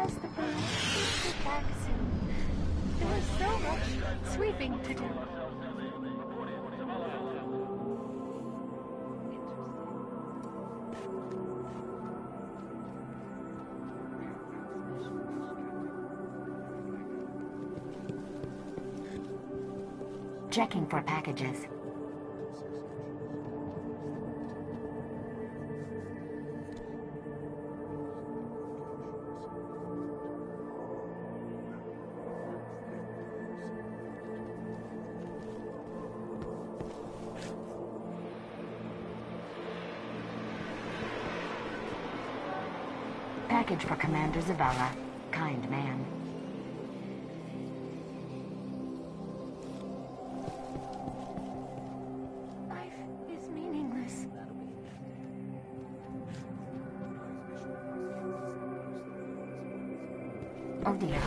As the police get back soon. There is so much sweeping to do. Checking for packages. Package for Commander Zavala. Kind man. Life is meaningless. Oh dear,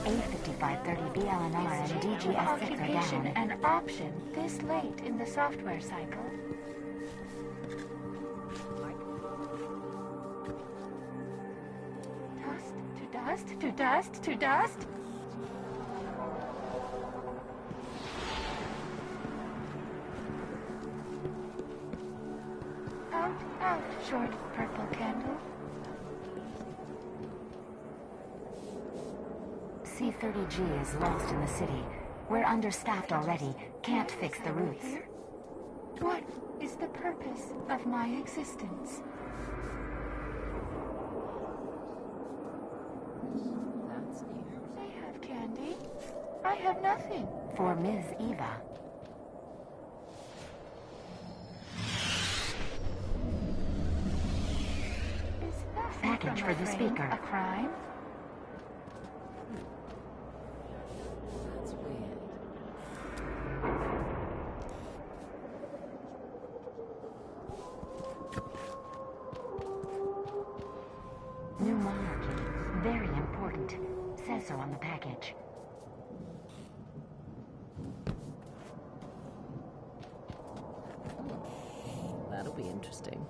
A5530 BLNR and DGS6 are Occupation down. an option this late in the software cycle? Dust to dust to dust. Out, short purple candle. C30G is lost in the city. We're understaffed already. Can't fix the routes. What is the purpose of my existence? They have candy. I have nothing. For Ms. Eva. Is that Package for the speaker. A crime? That's weird. New monarchy. Very important. Says so on the package. That'll be interesting.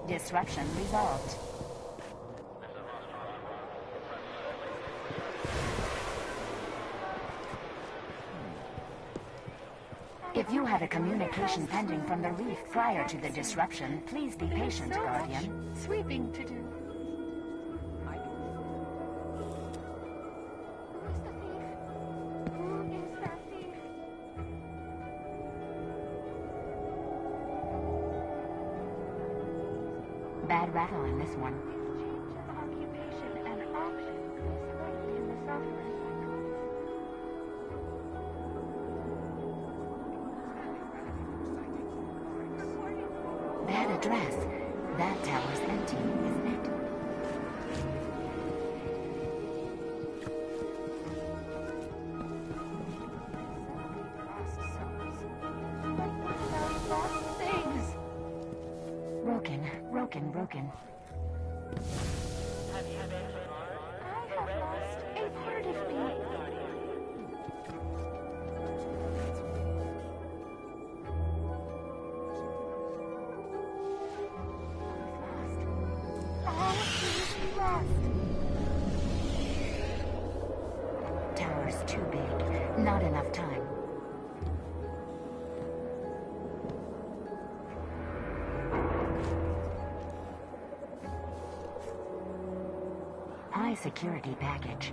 Disruption resolved. If you had a communication pending from the reef prior to the disruption, please be patient, So Guardian. much sweeping to do. Who is that thief? Bad rattle in this one. Change of occupation and option this late in the software cycle. Bad address. That tower's empty, isn't it? Lost souls. But what about lost things? Broken. I have lost a part of me. All is lost. Tower's too big. Not enough time. High security package.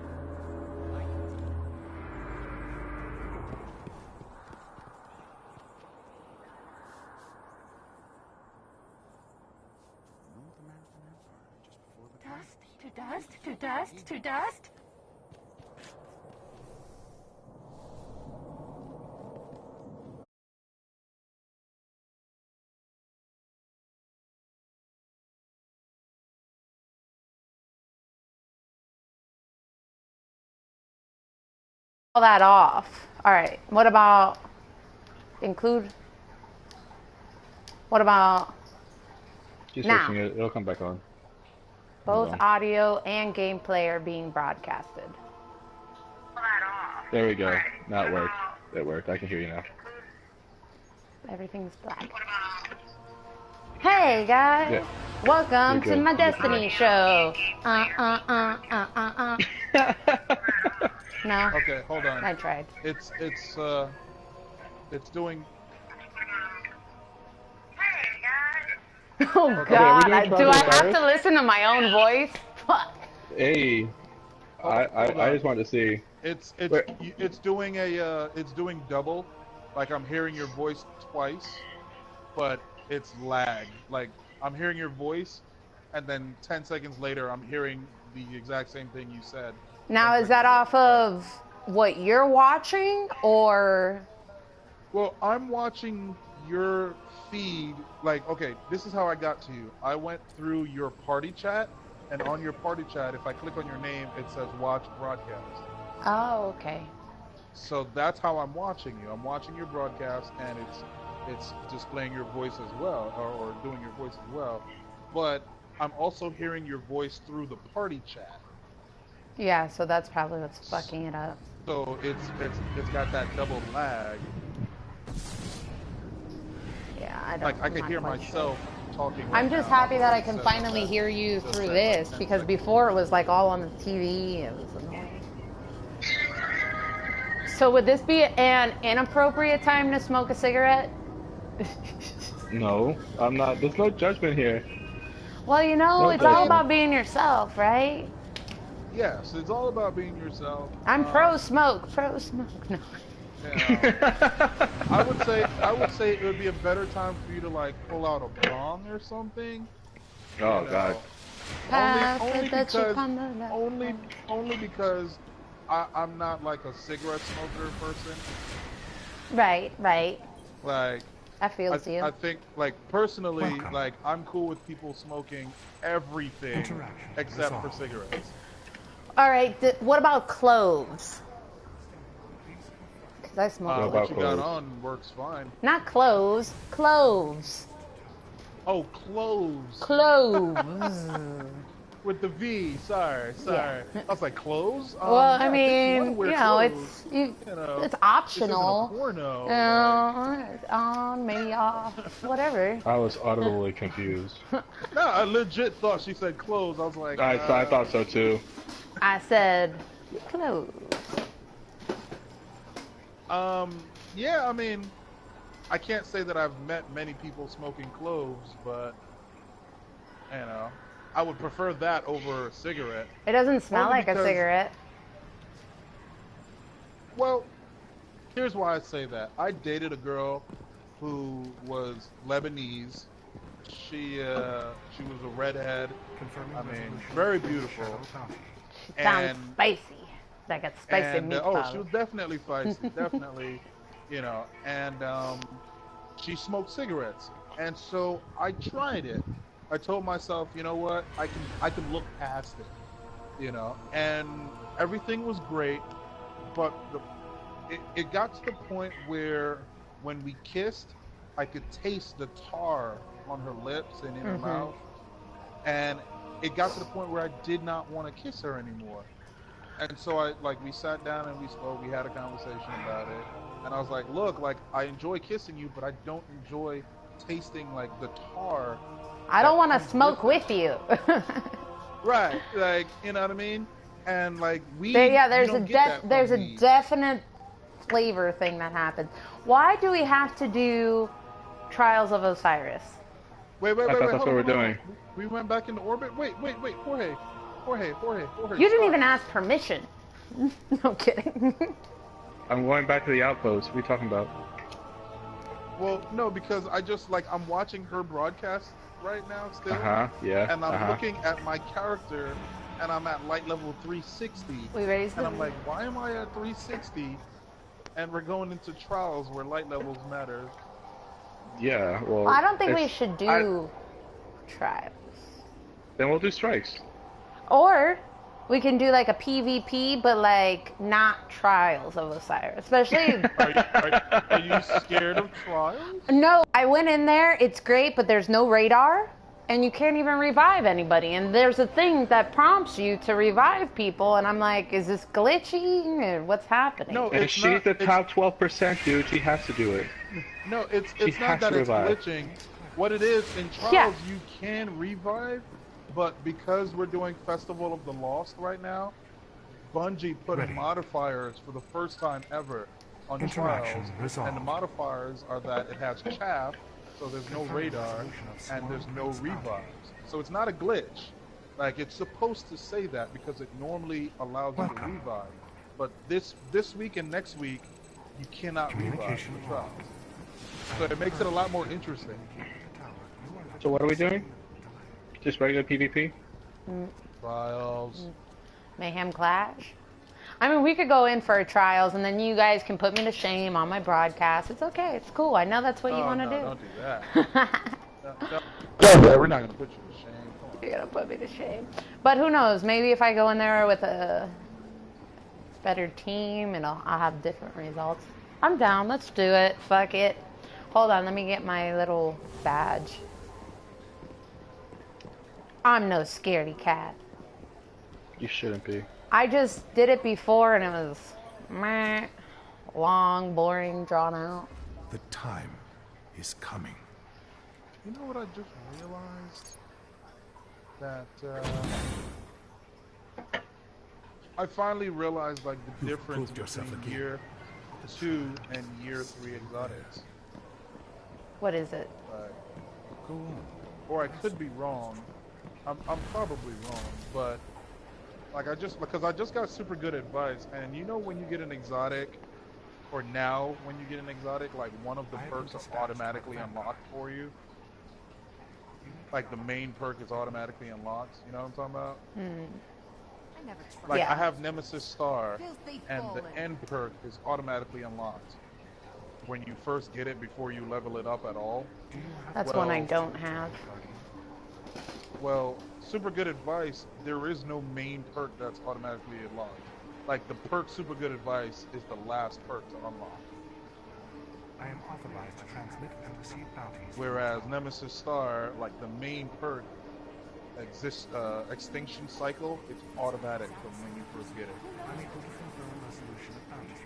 Dust to dust. All that off. All right. What about include? What about Just now? fixing it. It'll come back on. Both Hold on. audio and gameplay are being broadcasted. There we go. Now it worked. It worked. I can hear you now. Everything's black. Hey guys, Yeah. welcome You're to good. my You're Destiny show. No, Okay, hold on. I tried. It's doing. Oh Okay, God, we're doing do I Travel have to Cyrus? listen to my own voice? Fuck. Hey, Hold I on. just wanted to see. It's Wait. it's doing it's doing double. Like I'm hearing your voice twice, but it's lag. Like I'm hearing your voice, and then 10 seconds later I'm hearing the exact same thing you said. Now 10 is that seconds off later. of what you're watching or? Well, I'm watching your feed. Like, okay, this is how I got to you. I went through your party chat, and on your party chat, if I click on your name, it says watch broadcast. Oh, okay. So that's how I'm watching you. I'm watching your broadcast, and it's displaying your voice as well, or doing your voice as well. But I'm also hearing your voice through the party chat. Yeah, so that's probably what's fucking it up. So it's got that double lag. Yeah, I don't. Like I I'm could not hear quite myself talking. I'm Right just now. happy that I It can says finally that. hear you It just through says this, that 10 because seconds. before it was like all on the TV. It was annoying. So would this be an inappropriate time to smoke a cigarette? No, I'm not. There's no judgment here. Well, you know, No it's all judgment. about being yourself, right? Yes, it's all about being yourself. I'm pro smoke, pro smoke. No. You know, I would say it would be a better time for you to like pull out a bong or something. Oh you know. God. Only because I'm not like a cigarette smoker person. Right, right. Like I feel you. I think like personally, like I'm cool with people smoking everything except for cigarettes. All right, what about cloves? Because I smoke What What about you got clothes? on works fine. Not cloves, cloves. Oh, clothes. Cloves. With the V, sorry. Yeah. I was like, clothes? Well, I yeah, mean, wear you know, clothes. it's optional. This isn't a porno. You know, it's on, maybe off, whatever. I was audibly confused. No, I legit thought she said clothes. I was like, I thought so too. I said clothes. Yeah, I mean, I can't say that I've met many people smoking cloves, but, you know, I would prefer that over a cigarette. It doesn't smell Only like a because- cigarette. Well, here's why I say that. I dated a girl who was Lebanese. She was a redhead. I mean, very beautiful. She sounds And- spicy. Like a spicy And meatball. she was definitely feisty, definitely, you know. And she smoked cigarettes, and so I tried it. I told myself, you know what, I can look past it, you know. And everything was great, but it got to the point where when we kissed, I could taste the tar on her lips and in her mouth, and it got to the point where I did not want to kiss her anymore. And so we sat down and we spoke, we had a conversation about it. And I was like, look, like, I enjoy kissing you, but I don't enjoy tasting, like, the tar. I don't want to comes smoke with with you. Right, like, you know what I mean? And, like, there's you don't get that from there's a me. definite flavor thing that happens. Why do we have to do Trials of Osiris? Wait, I thought that's hold what on, we're hold on. doing. We went back into orbit? Wait, Jorge. You didn't stop. even ask permission. No kidding. I'm going back to the outpost. What are you talking about? Well, no, because I just, like, I'm watching her broadcast right now still. Yeah. And I'm looking at my character, and I'm at light level 360. We raised And them. I'm like, why am I at 360? And we're going into trials where light levels matter. Yeah. Well, I don't think we it's- should do trials. Then we'll do strikes. Or we can do like a PvP, but like not Trials of Osiris. Especially, Are you scared of trials? no, I went in there, it's great, but there's no radar, and you can't even revive anybody. And there's a thing that prompts you to revive people, and I'm like, is this glitchy? Or what's happening? No, And it's she's not, the it's- top 12%, dude. She has to do it. No, it's She not has that to it's revive. glitching. What it is, in Trials, Yeah. you can revive, but because we're doing Festival of the Lost right now, Bungie put in modifiers for the first time ever on Trials, and the modifiers are that it has chaff, so there's no radar, and there's no revives. So it's not a glitch. Like, it's supposed to say that because it normally allows you to revive. But this week and next week, you cannot revive for Trials. So it makes it a lot more interesting. So what are we doing? Just regular PvP? Trials. Mayhem Clash. I mean, we could go in for a trials, and then you guys can put me to shame on my broadcast. It's okay. It's cool. I know that's what you want to do. Don't do that. No, we're not going to put you to shame. Come on. You're gonna put me to shame. But who knows? Maybe if I go in there with a better team, and I'll have different results. I'm down. Let's do it. Fuck it. Hold on. Let me get my little badge. I'm no scaredy cat. You shouldn't be. I just did it before, and it was meh, long, boring, drawn out. The time is coming. You know what I just realized? That I finally realized like the difference between year 2 and year 3 exotics. What is it? Like, or I could be wrong. I'm probably wrong, but like because I just got super good advice, and you know when you get an exotic, or now when you get an exotic, like one of the perks are automatically unlocked for you. Like the main perk is automatically unlocked. You know what I'm talking about? Like Yeah. I have Nemesis Star, and the end perk is automatically unlocked when you first get it before you level it up at all. That's one I don't have. Well, super good advice, there is no main perk that's automatically unlocked. Like, the perk super good advice is the last perk to unlock. I am authorized to transmit and receive bounties. Whereas Nemesis Star, like the main perk, Extinction Cycle, it's automatic from when you first get it. I'm able to confirm resolution of bounties.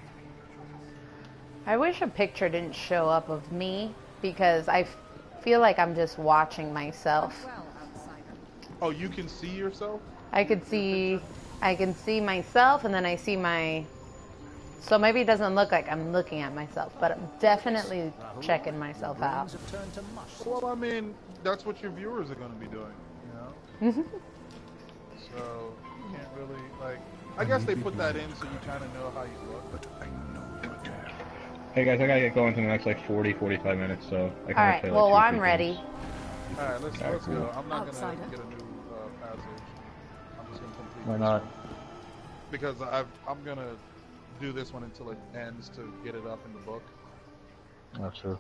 I wish a picture didn't show up of me, because I feel like I'm just watching myself. Oh, you can see yourself? I can see myself, and then I see my, so maybe it doesn't look like I'm looking at myself, but I'm definitely checking myself out. Well, I mean, that's what your viewers are going to be doing, you know? So, you can't really, like, I guess they put that in so you kind of know how you look. But I know better. Hey guys, I gotta get going to the next like 40-45 minutes, so I can Alright, play, like, well, 2 I'm games. ready. Alright, let's cool. go. I'm not Outsider. going to get a new passage. I'm just going to complete Why this not? one. Because I'm going to do this one until it ends to get it up in the book. That's true.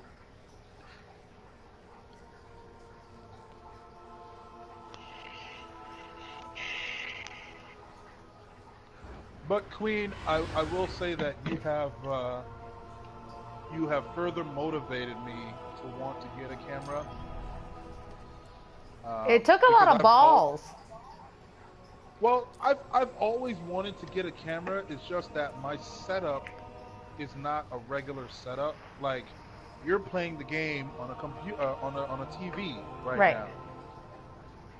But Queen, I will say that you have further motivated me to want to get a camera. It took a lot of balls. Well, I've always wanted to get a camera. It's just that my setup is not a regular setup. Like, you're playing the game on a computer, on a TV right now.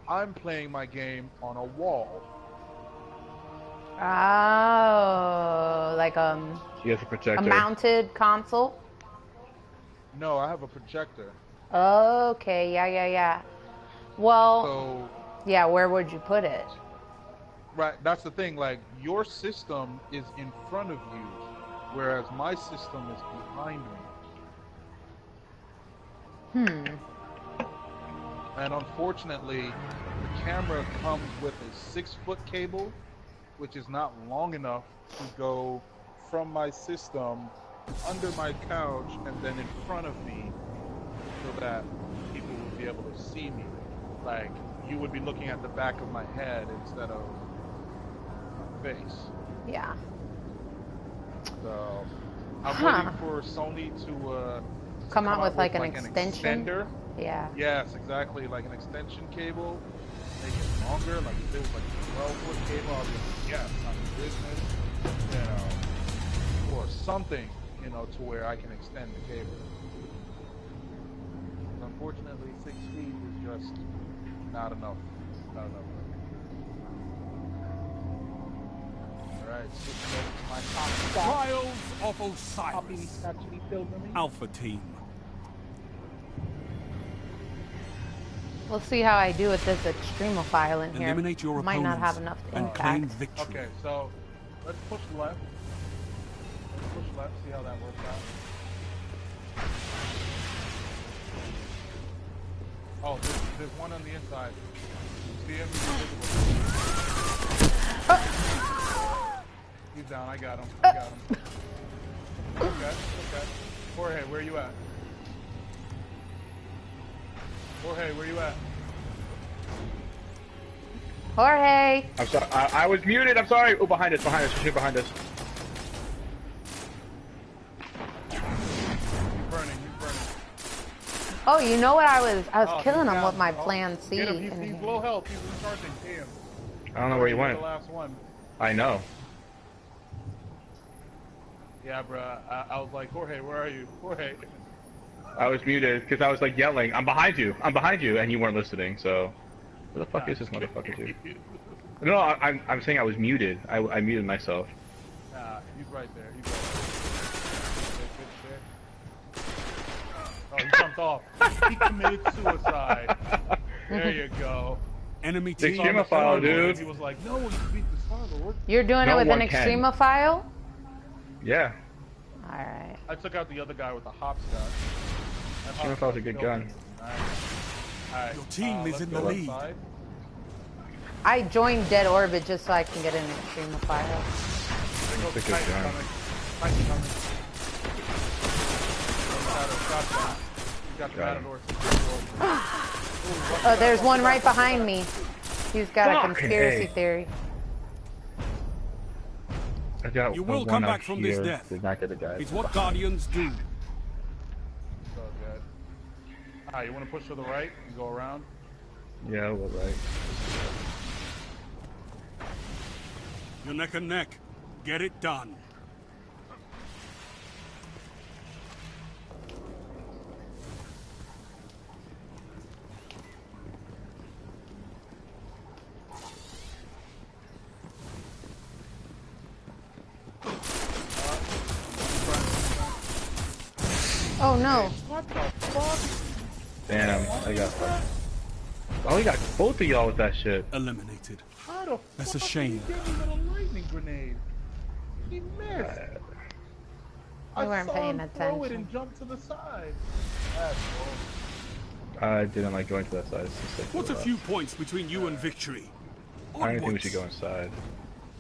I'm playing my game on a wall. Oh, like You have a projector. a mounted console? No, I have a projector. Okay, yeah. Well, So, yeah, where would you put it? right, that's the thing. Like, your system is in front of you, whereas my system is behind me. And unfortunately, the camera comes with a 6-foot cable, which is not long enough to go from my system under my couch and then in front of me so that people would be able to see me. Like, you would be looking at the back of my head instead of my face. Yeah. So, I'm waiting for Sony to Come out with like an an extension? extender. Yeah. Yes, exactly, like an extension cable, make it longer, like if it was like a 12-foot cable, I'll be like, yes, I'm in business, you know, or something, you know, to where I can extend the cable. Unfortunately, 6 feet is just not enough. Not enough. Alright, switching over to my top spot. Trials of Copy, Osiris. Scotchy Pilgrim. Alpha Team. We'll see how I do with this extremophile in here. Eliminate your Might not have opponents enough and claim impact. victory. Okay, so let's push left. Let's push left, see how that works out. Oh, there's one on the inside. See him? He's down, I got him. I got him. Okay. Jorge, where you at? Jorge, where you at? Jorge! I'm sorry. I was muted. I'm sorry. Oh, behind us. Shoot behind us. He's burning. Oh, you know what? I was Oh, killing he's him down. with my Oh, plan C. Get him. He's in here. low health. He's recharging. Damn. I don't know where he went. The last one. I know. Yeah, bruh. I was like, Jorge, where are you? Jorge. I was muted because I was like yelling, I'm behind you, and you weren't listening. So, where the fuck is this motherfucker, dude? No, I'm saying I was muted. I muted myself. Nah, he's right there. Oh, he jumped off. He committed suicide. There you go. Enemy The team. extremophile, dude. He was like, no one can beat this father. You're doing No it with an one can. extremophile? Yeah, Alright. I took out the other guy with the hopscotch. extremophile's a good gun. Alright. Your team is let's in the go lead. outside. I joined Dead Orbit just so I can get an extremophile. There goes That's a good Titan gun. coming. Titan coming. Got the Got him. Matador. Oh, there's one right behind me. He's got a Fucking conspiracy A. theory. I got You will one come out back from this here. death. Did not get a guy. It's what Guardians do. So good. Alright, you want to push to the right and go around? Yeah, well, right. You're neck and neck. Get it done. Oh no. What the fuck? Damn, I got. Oh, we got both of y'all with that shit. Eliminated. How the That's fuck a shame. He gave me with a lightning grenade. He missed. I weren't saw paying him throw it attention. and jump to the side. That's bull. I didn't like going to that side. It's just like What's a few points between you and victory? I don't think we Onwards. should go inside.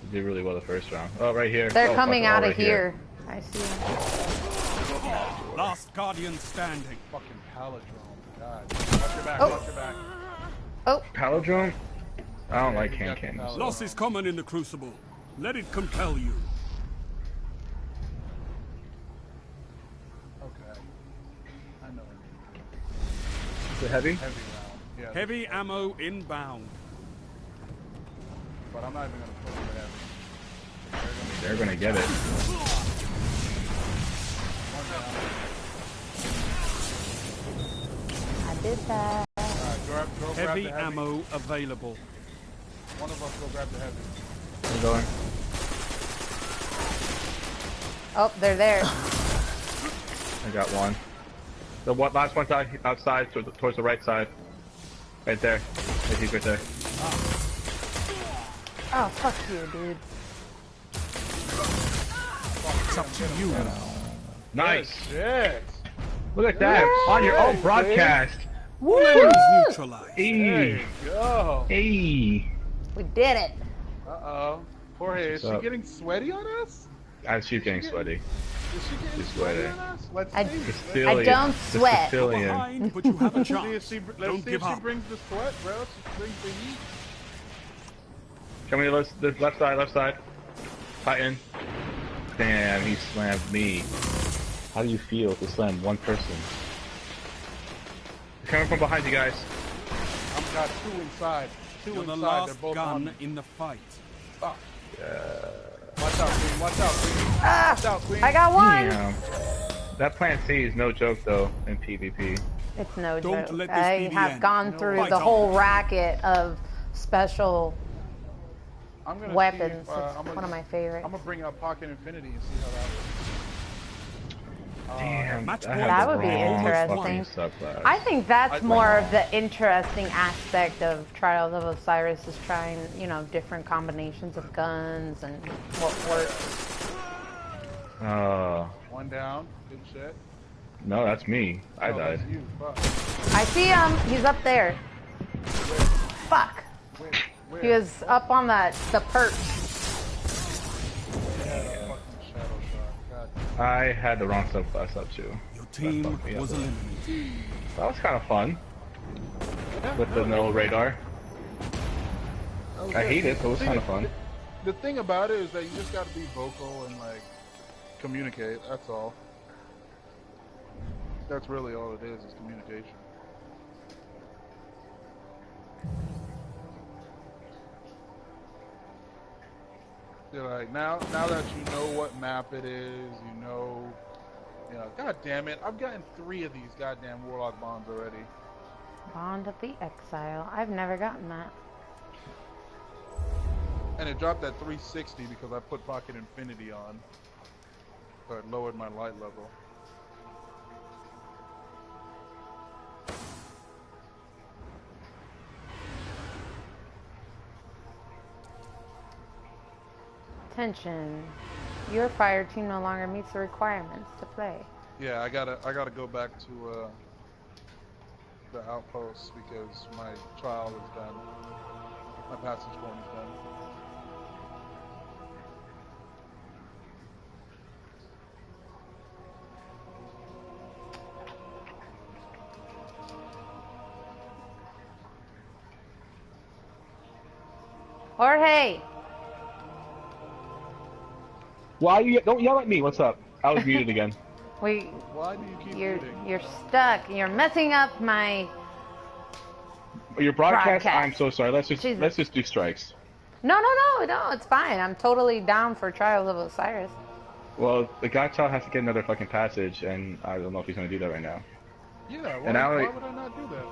We did really well the first round. Oh, right here. They're Oh, coming fuck, out oh, of right here. I see them. Last Guardian standing. Fucking palindrome. God. Watch your back. Oh. Watch your back. Oh, Palindrome? I don't like he's hand got the cannons. palindrome. Loss is common in the Crucible. Let it compel you. Okay. I know. Is it heavy? Heavy round. Yeah. Heavy ammo inbound. But I'm not even gonna push for heavy. They're gonna get it. One down. I did that. Alright, go grab Heavy the heavy. ammo available. One of us go grab the heavy. I'm going. Oh, they're there. I got one. The last one's outside towards the right side. Right there. He's right there. Oh, fuck you, dude. It's up to you now. Nice. Shit. Look at that. On your own broadcast. Enemies neutralized. There Hey. you go. Hey. We did it. Uh-oh. Jorge, is What's she up? getting sweaty on us? She's getting sweaty. Is she getting She's sweaty sweating. on us? Let's I- see. Sicilian. I don't The sweat. Sicilian. Behind, but you have a Let's see if chance. she, Don't let's see give if she up. brings the sweat, bro. She brings the heat. Come here, the left side. Titan. Damn, he slammed me. How do you feel to slam one person? He's coming from behind you guys. I've got two inside. Two You're the inside. They're last both on gun me. in the fight. Fuck. Watch out, Queen. Watch out, Queen. Ah, Watch out, Queen. I got one. Damn. That plan C is no joke though in PvP. It's no Don't joke. let this I be the have end. gone through Fight the on. whole racket of special I'm gonna weapons. See if, It's one of my favorites. I'm gonna bring out Pocket Infinity and see how that works. Damn, match I point. had That the would be wrong interesting. fucking subclass. I think that's I more think- of the interesting aspect of Trials of Osiris is trying, you know, different combinations of guns and what works. One down. Good shit. No, that's me. I Oh, died. that's you. Fuck. I see him. He's up there. Fuck. Where? He was up on the perch. Yeah, that fucking shadow shot. God. I had the wrong subclass up too. Your team fucked me up. was eliminated. That was kind of fun with the no radar. I hate it, but it was kind of fun. The thing about it is that you just gotta be vocal and like communicate. That's all. That's really all it is communication. You're like now that you know what map it is, you know, God damn it! I've gotten 3 of these goddamn Warlock bonds already. Bond of the Exile. I've never gotten that. And it dropped at 360 because I put Pocket Infinity on. So it lowered my light level. Attention. Your fire team no longer meets the requirements to play. Yeah, I gotta go back to the outpost because my trial is done. My passage point is done. Jorge! Why you don't yell at me? What's up? I was muted again. We, Why do you keep you're muting? stuck. You're messing up my. Your broadcast. Broadcast. I'm so sorry. Jesus. Let's just do strikes. No, it's fine. I'm totally down for Trials of Osiris. Well, the gotcha has to get another fucking passage, and I don't know if he's gonna do that right now. Yeah, why, And I why only- would I not do that?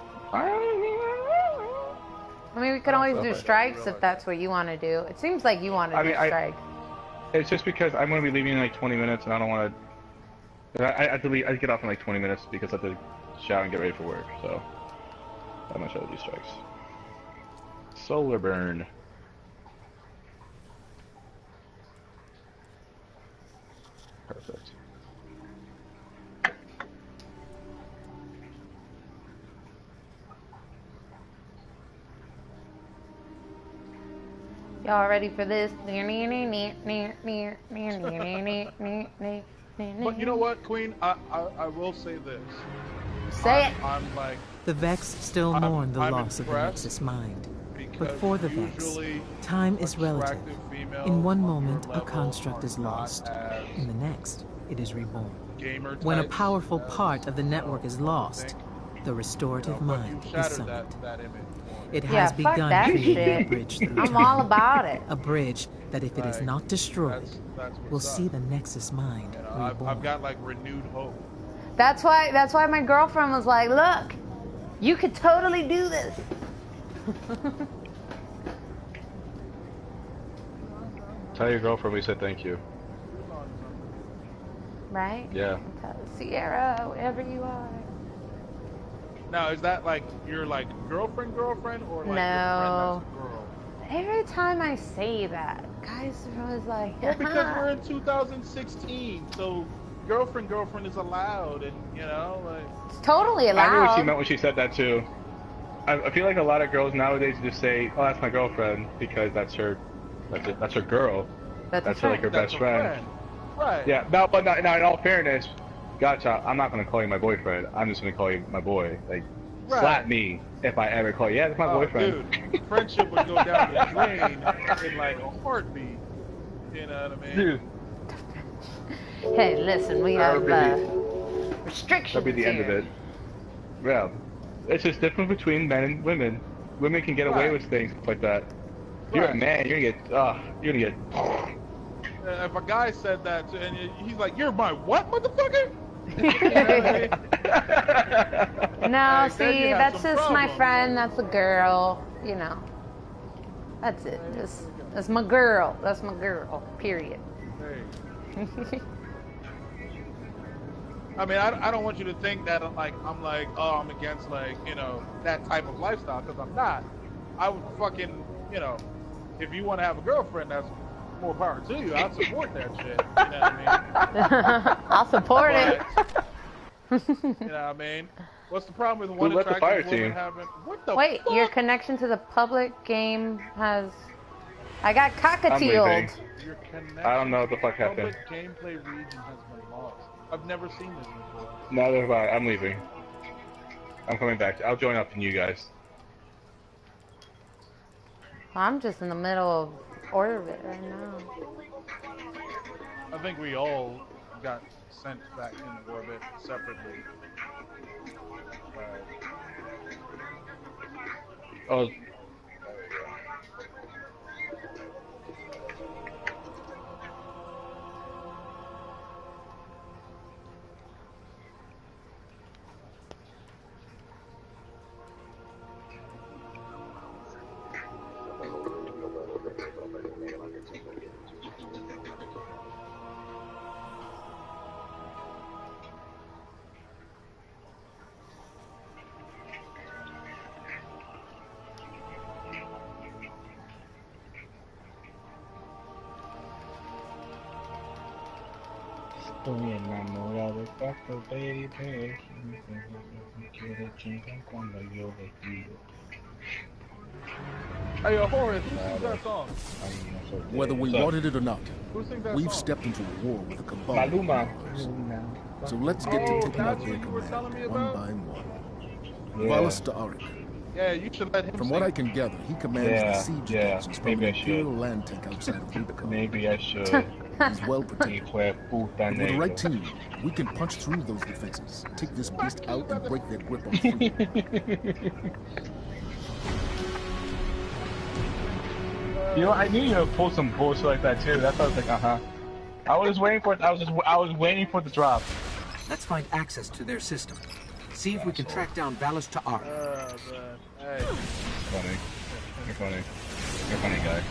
I mean, we can Oh, always do okay. strikes if that's what you want to do. It seems like you want to I do mean, strikes. It's just because I'm gonna be leaving in like 20 minutes, and I don't want to. I have to leave. I get off in like 20 minutes because I have to shower and get ready for work. So I'm gonna try to do strikes. Solar burn. Perfect. Y'all ready for this? But you know what, Queen? I will say this. Say it. I'm like, The Vex still I'm- mourn the I'm loss of the impressed Nexus Mind. because But for the Vex, usually time is relative. attractive females In one on your moment, a level construct are is not lost. as In the next, it is reborn. gamer When a types powerful as, part of the network is I lost, think. the restorative But mind you is shattered summoned. that image. It Yeah, has fuck begun that creating a shit. bridge through I'm time. all about it. A bridge that, if it is Like, not destroyed, That's what's will up. see the Nexus Mind You know, reborn. I've got like renewed hope. That's why my girlfriend was like, "Look, you could totally do this." Tell your girlfriend we said thank you. Right? Yeah. Sierra, wherever you are. Now, is that like your like girlfriend or like No. your friend that's a girl? Every time I say that, guys are always like, Well, because we're in 2016, so girlfriend is allowed, and you know, like. it's totally I knew what she allowed. meant when she said that too. I feel like a lot of girls nowadays just say, "Oh, that's my girlfriend," because that's her girl. That's her, like her That's best a friend. Right. Yeah, no, but now in all fairness, gotcha. I'm not gonna call you my boyfriend. I'm just gonna call you my boy. Like, Right. slap me if I ever call you. Yeah, that's my Oh, boyfriend. dude, friendship would go down the drain in like a heartbeat. You know what I mean? Dude, Hey, listen, we That have would be restrictions that'd be the end of here. it. Yeah, it's just different between men and women. Women can get away Right. with things like that. If you're a Right. man, you're gonna get. If a guy said that, and he's like, "You're my what, motherfucker?" No, Hey, then see, you have that's some just my problems. friend. That's a girl. You know. That's it. That's my girl. That's my girl. Period. Hey. I mean, I don't want you to think that like I'm like, oh, I'm against like, you know, that type of lifestyle, because I'm not. I would fucking, you know, if you want to have a girlfriend, that's more power to you. I'll support that shit. You know what I mean? I'll support it. You know what I mean? What's the problem with Who one let the fire attractive woman team? having? What the Wait, fuck? your connection to the public game has... I got I'm cockatieled. leaving. Your connection I don't know what the to fuck happened. public gameplay region has been lost. I've never seen this before. Neither have I. I'm leaving. I'm coming back. I'll join up in you guys. I'm just in the middle of orbit right now. I think we all got sent back into orbit separately. Oh. Estoy enamorado de Paco, baby. Quiero chingar cuando yo le tiro. Hey, Horace, who sings that song? Whether we wanted it or not, Who sings that we've song? stepped into a war with a cabal. Maluma. So let's get to Oh, taking out that's their what you were telling me command, one about? by one. Yeah. Valis to Arik. Yeah, you should let him From sing. what I can gather, he commands Yeah, the siege yeah, forces from maybe an I should. Imperial land tank outside of Rubicon. Maybe I should. He's well protected. Hijo de puta But with the right negro. team, we can punch through those defenses, take this beast out, and break their grip on freedom. You know, I knew you would pull some bullshit like that too. That's why I was like, I was waiting for it. I was waiting for the drop. Let's find access to their system. See if we can track down Valis to Arik. Man. Hey. Funny. You're funny. You're a funny guy.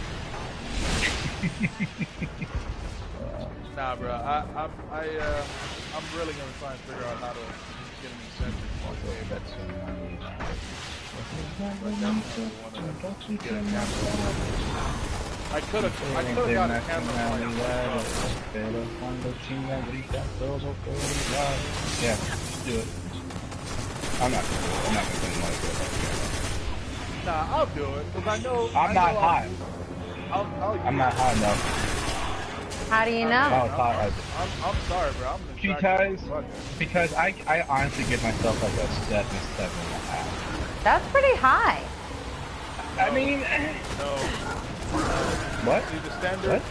Nah, bro. I'm really gonna try and figure out how to get him incentive. I could have got a camera. Yeah, do it. I'm not gonna spend money for it. Nah, I'll do it because I know. I'm not hot. I'm not hot enough. How do you Oh, know? it's hot. I'm sorry, bro. I'm Because I honestly give myself like a 7.5. That's pretty high. I mean, No. what? See, the standards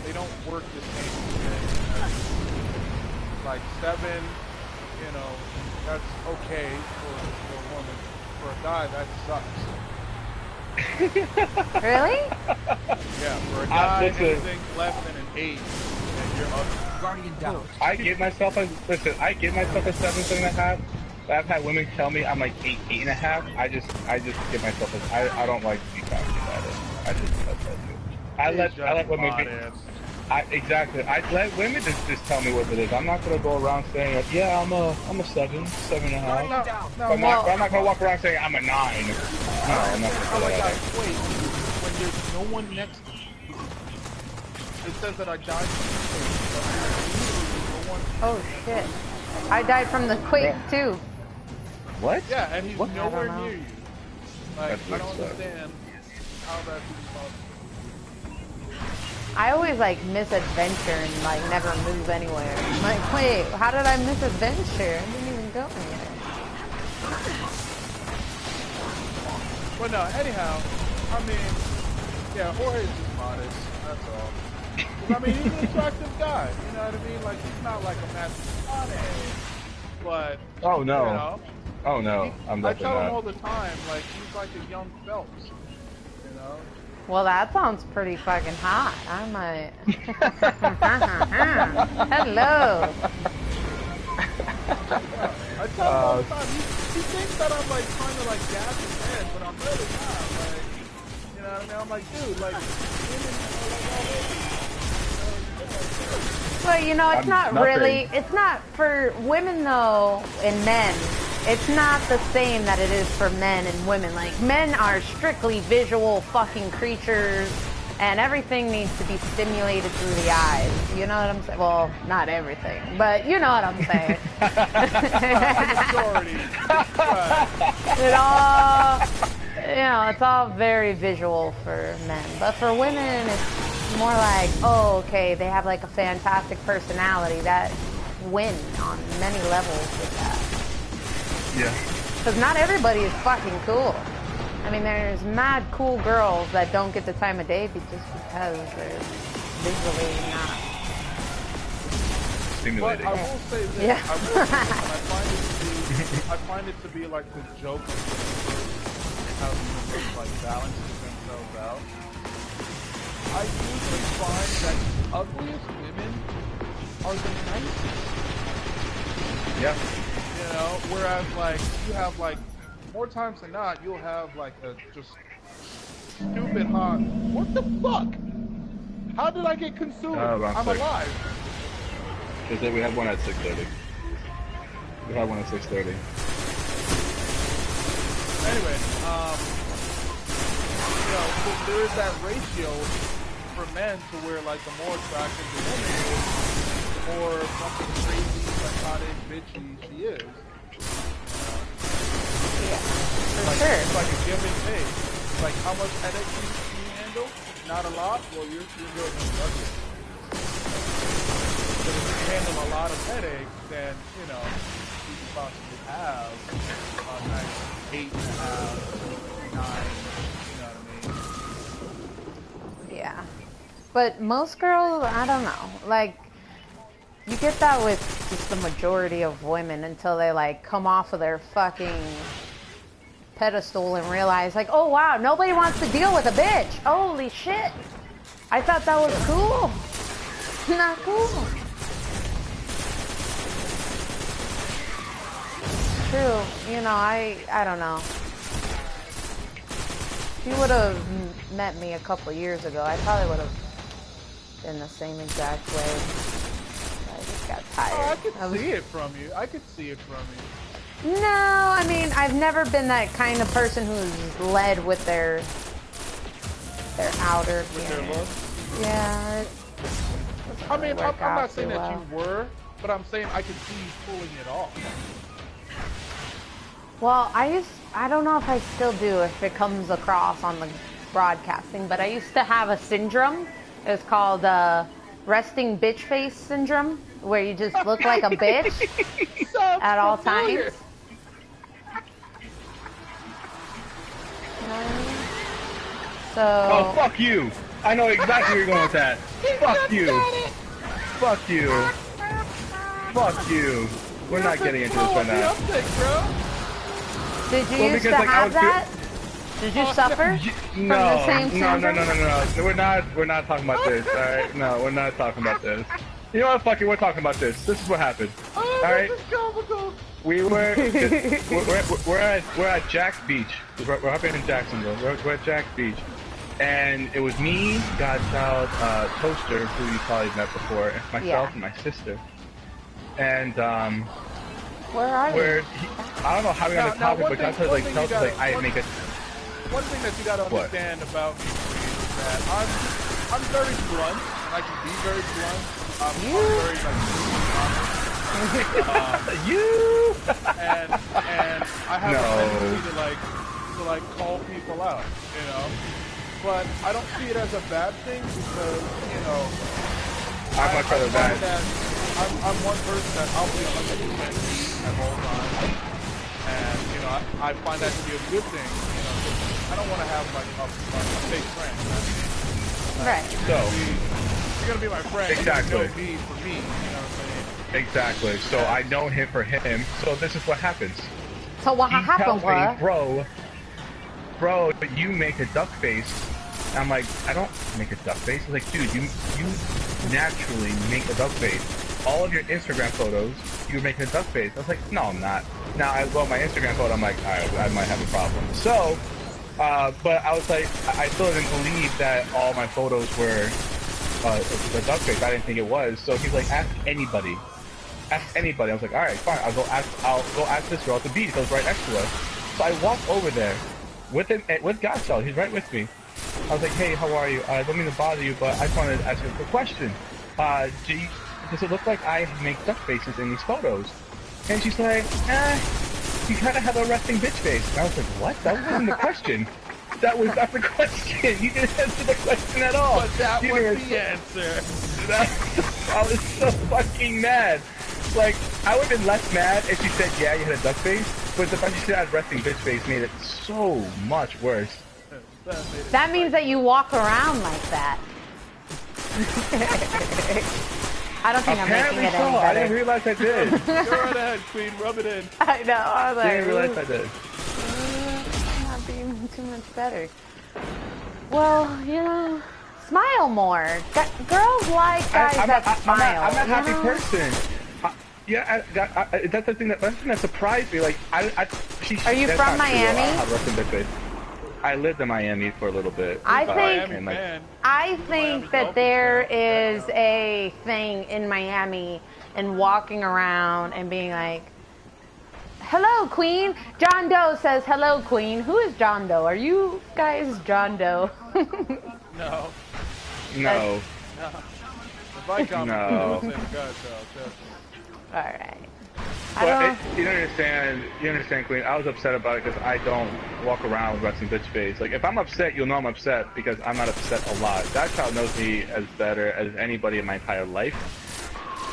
they don't work the same. Like 7, you know, that's okay for a woman. For a guy, that sucks. Really? Yeah, for a guy, listen. anything less than an 8, and you're ugly. Guardian down. I give myself a 7.5. But I've had women tell me I'm like 8.5. I just give myself I don't like to be cocky about it. I let women be. Exactly. I let women just tell me what it is. I'm not gonna go around saying like, yeah, I'm a 7.5. I'm not gonna walk around saying I'm a 9. No, I'm not gonna Oh say my that. god, wait. When there's no one next to me, it says that I died from the quake. Oh shit. I died from the quake too. What? Yeah, and he's nowhere I don't know. near you. Like, That's I weird don't stuff. understand how that's even possible. I always like misadventure and like never move anywhere. I'm like, wait, how did I misadventure? I didn't even go anywhere. But no, anyhow, I mean, yeah, Jorge's just modest, that's all. 'Cause, I mean, he's an attractive guy, you know what I mean? Like, he's not like a massive pothead, but, Oh no. you know, Oh no. I'm I definitely tell him all not. the time, like, he's like a young Phelps, you know? Well, that sounds pretty fucking hot. I might. Hello. I tell him all the time. He thinks that I'm like trying to like gas his head, but I'm really not. Like, you know what I mean? I'm like, dude, like women are like all over. But you know, it's not really. It's not for women though, and men. It's not the same that it is for men and women. Like men are strictly visual fucking creatures. And everything needs to be stimulated through the eyes. You know what I'm saying? Well, not everything, but you know what I'm saying. It all, you know, it's all very visual for men. But for women, it's more like, oh, okay, they have like a fantastic personality that win on many levels with that. Yeah. Because not everybody is fucking cool. I mean, there's mad cool girls that don't get the time of day just because they're visually not stimulating. But I will say this. Yeah. I will say this, and I find it to be like the joke of how people like balances themselves out. I usually find that the ugliest women are the nicest. Yeah. You know, whereas like you have like more times than not, you'll have like a just stupid hot. What the fuck? How did I get consumed? I'm alive. Because we had one at 6:30. We had one at 6:30. Anyway, you know, so there is that ratio for men to where like the more attractive the woman is, the more fucking crazy, psychotic, bitchy she is. Yeah, for like, sure. It's like a give and take. Like how much headache can you handle? Not a lot. Well, you're good. But if you handle a lot of headache, then you know you can possibly have a nice 8.5, 9. You know what I mean? Yeah, but most girls, I don't know. Like you get that with just the majority of women until they like come off of their fucking pedestal and realize like, oh wow, nobody wants to deal with a bitch. Holy shit. I thought that was cool. Not cool. True. You know, I don't know. If you would have met me a couple years ago, I probably would have been the same exact way. I just got tired. Oh, I could see it from you. I could see it from you. No, I mean, I've never been that kind of person who's led with their outer appearance. Yeah. I mean, I'm not saying that well. you were, but I'm saying I could see you pulling it off. Well, I don't know if I still do, if it comes across on the broadcasting, but I used to have a syndrome. It was called resting bitch face syndrome, where you just look like a bitch at all times. So. Oh, fuck you! I know exactly where you're going with that. Fuck you! Fuck you! Fuck you! We're not getting into this right now. Did you used to have that? Did you suffer from the same syndrome? No. We're not talking about this. All right? No, we're not talking about this. You know what? Fuck it. We're talking about this. This is what happened. All right? We're at Jack's Beach. We're up in Jacksonville. We're at Jack's Beach, and it was me, Godchild, Toaster, who you probably met before, and myself and my sister. And where are you? I don't know how we got the topic, but Godchild like tells us like I make it. One thing that you gotta understand about me is that I'm very blunt, and I can be very blunt. I'm very and I have a tendency to call people out, you know. But I don't see it as a bad thing because, you know, I'm much rather bad. I'm one person that I'll be 100% me at all times, and you know I find that to be a good thing, you know. I don't want to have like a fake friend. Right. So you're gonna be my friend. Exactly. You know me for me. You know what I'm saying? Exactly. So I know him for him. So this is what happens. So what happened was, bro, you make a duck face. I'm like, I don't make a duck face. He's like, dude, you naturally make a duck face. all of your Instagram photos, you were making a duck face. I was like, no, I'm not. Now I go on my Instagram photo, I'm like, alright, I might have a problem. So, but I was like, I still didn't believe that all my photos were a duck face. I didn't think it was. So he's like, ask anybody. Ask anybody. I was like, alright, fine. I'll go ask this girl at the beach that was right next to us. So I walked over there with him, with Godchild. He's right with me. I was like, hey, how are you? I don't mean to bother you, but I just wanted to ask you a quick question. Does it look like I make duck faces in these photos? And she's like, you kind of have a resting bitch face. And I was like, what? That wasn't the question. That was not the question. You didn't answer the question at all. But that was the answer. I was so fucking mad. Like, I would have been less mad if she said, yeah, you had a duck face. But the fact she said I had a resting bitch face made it so much worse. That means that you walk around like that. I don't think Apparently I'm making it so. any better. I didn't realize I did. Go right ahead, Queen. Rub it in. I know. I was like, Didn't realize I did. I'm not being too much better. Well, you know, smile more. Girls like guys that smile. I'm a happy person. Yeah, that's the thing that surprised me. Like, Are you from Miami? I lived in Miami for a little bit. I think that there is a thing in Miami and walking around and being like, hello, Queen. John Doe says, hello, Queen. Who is John Doe? Are you guys John Doe? No. No. If I come, no. Alright. But you understand, Queen. I was upset about it because I don't walk around with resting bitch face. Like, if I'm upset, you'll know I'm upset because I'm not upset a lot. That child knows me as better as anybody in my entire life.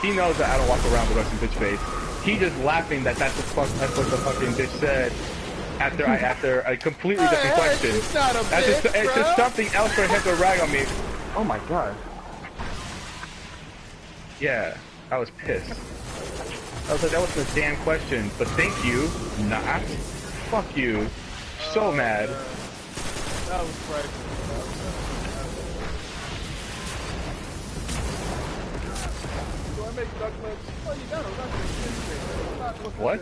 He knows that I don't walk around with resting bitch face. He just laughing that's what the fucking bitch said after a completely different question. It's not a bitch, it's just something else for him to rag on me. Oh my god. Yeah, I was pissed. I was like, that wasn't a damn question, but thank you, not. Fuck you. So mad. That was frightening. Do I make duck lips? Well, you gotta duck lips. What?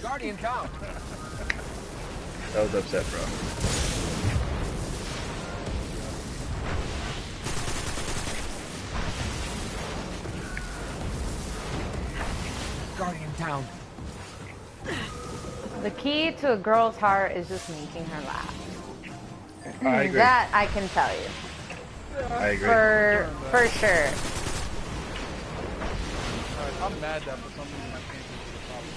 Guardian count. That was upset, bro. Guardian down. The key to a girl's heart is just making her laugh. I agree. That I can tell you. I agree. For sure. I'm mad that for some reason I can't get to the top of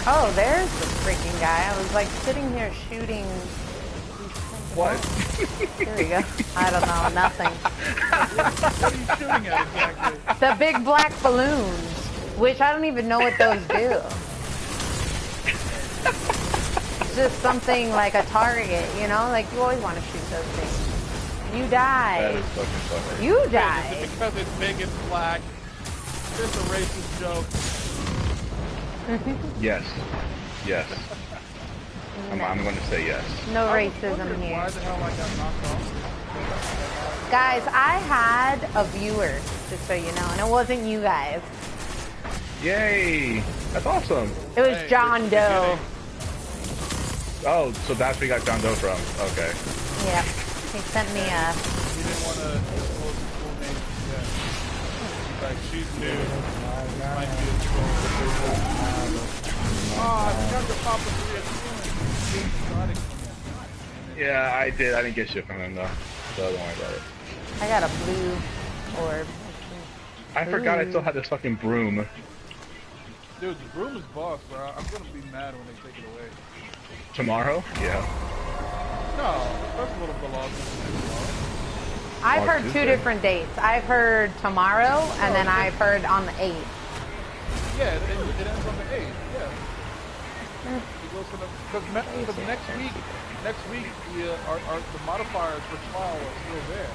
Oh, there's the freaking guy. I was like sitting here shooting. What? Here we go. I don't know, nothing. What are you shooting at exactly? The big black balloons, which I don't even know what those do. It's just something like a target, you know? Like, you always want to shoot those things. You die. That is fucking funny. You die. Is it because it's big and black? Is this a racist joke? Yes. Yes. I'm going to say yes. No racism here. Why the hell I got knocked off? Guys, I had a viewer, just so you know, and it wasn't you guys. Yay! That's awesome. It was John Doe. Oh, so that's where you got John Doe from. Okay. Yep. He sent me a... He didn't want to disclose his full name yet. He's like, she's new. Might be a troll. Oh, I forgot to pop the 3 Yeah, I did. I didn't get shit from him though, so don't worry about it. I got a blue orb. I forgot I still had this fucking broom. Dude, the broom is boss, bro. I'm gonna be mad when they take it away. Tomorrow? Yeah. No, the festival belongs to I've heard two different dates. I've heard tomorrow, and then I've heard on the 8th. Yeah, it ends on the 8th. Yeah. It goes to because next week the modifiers for trial are still there,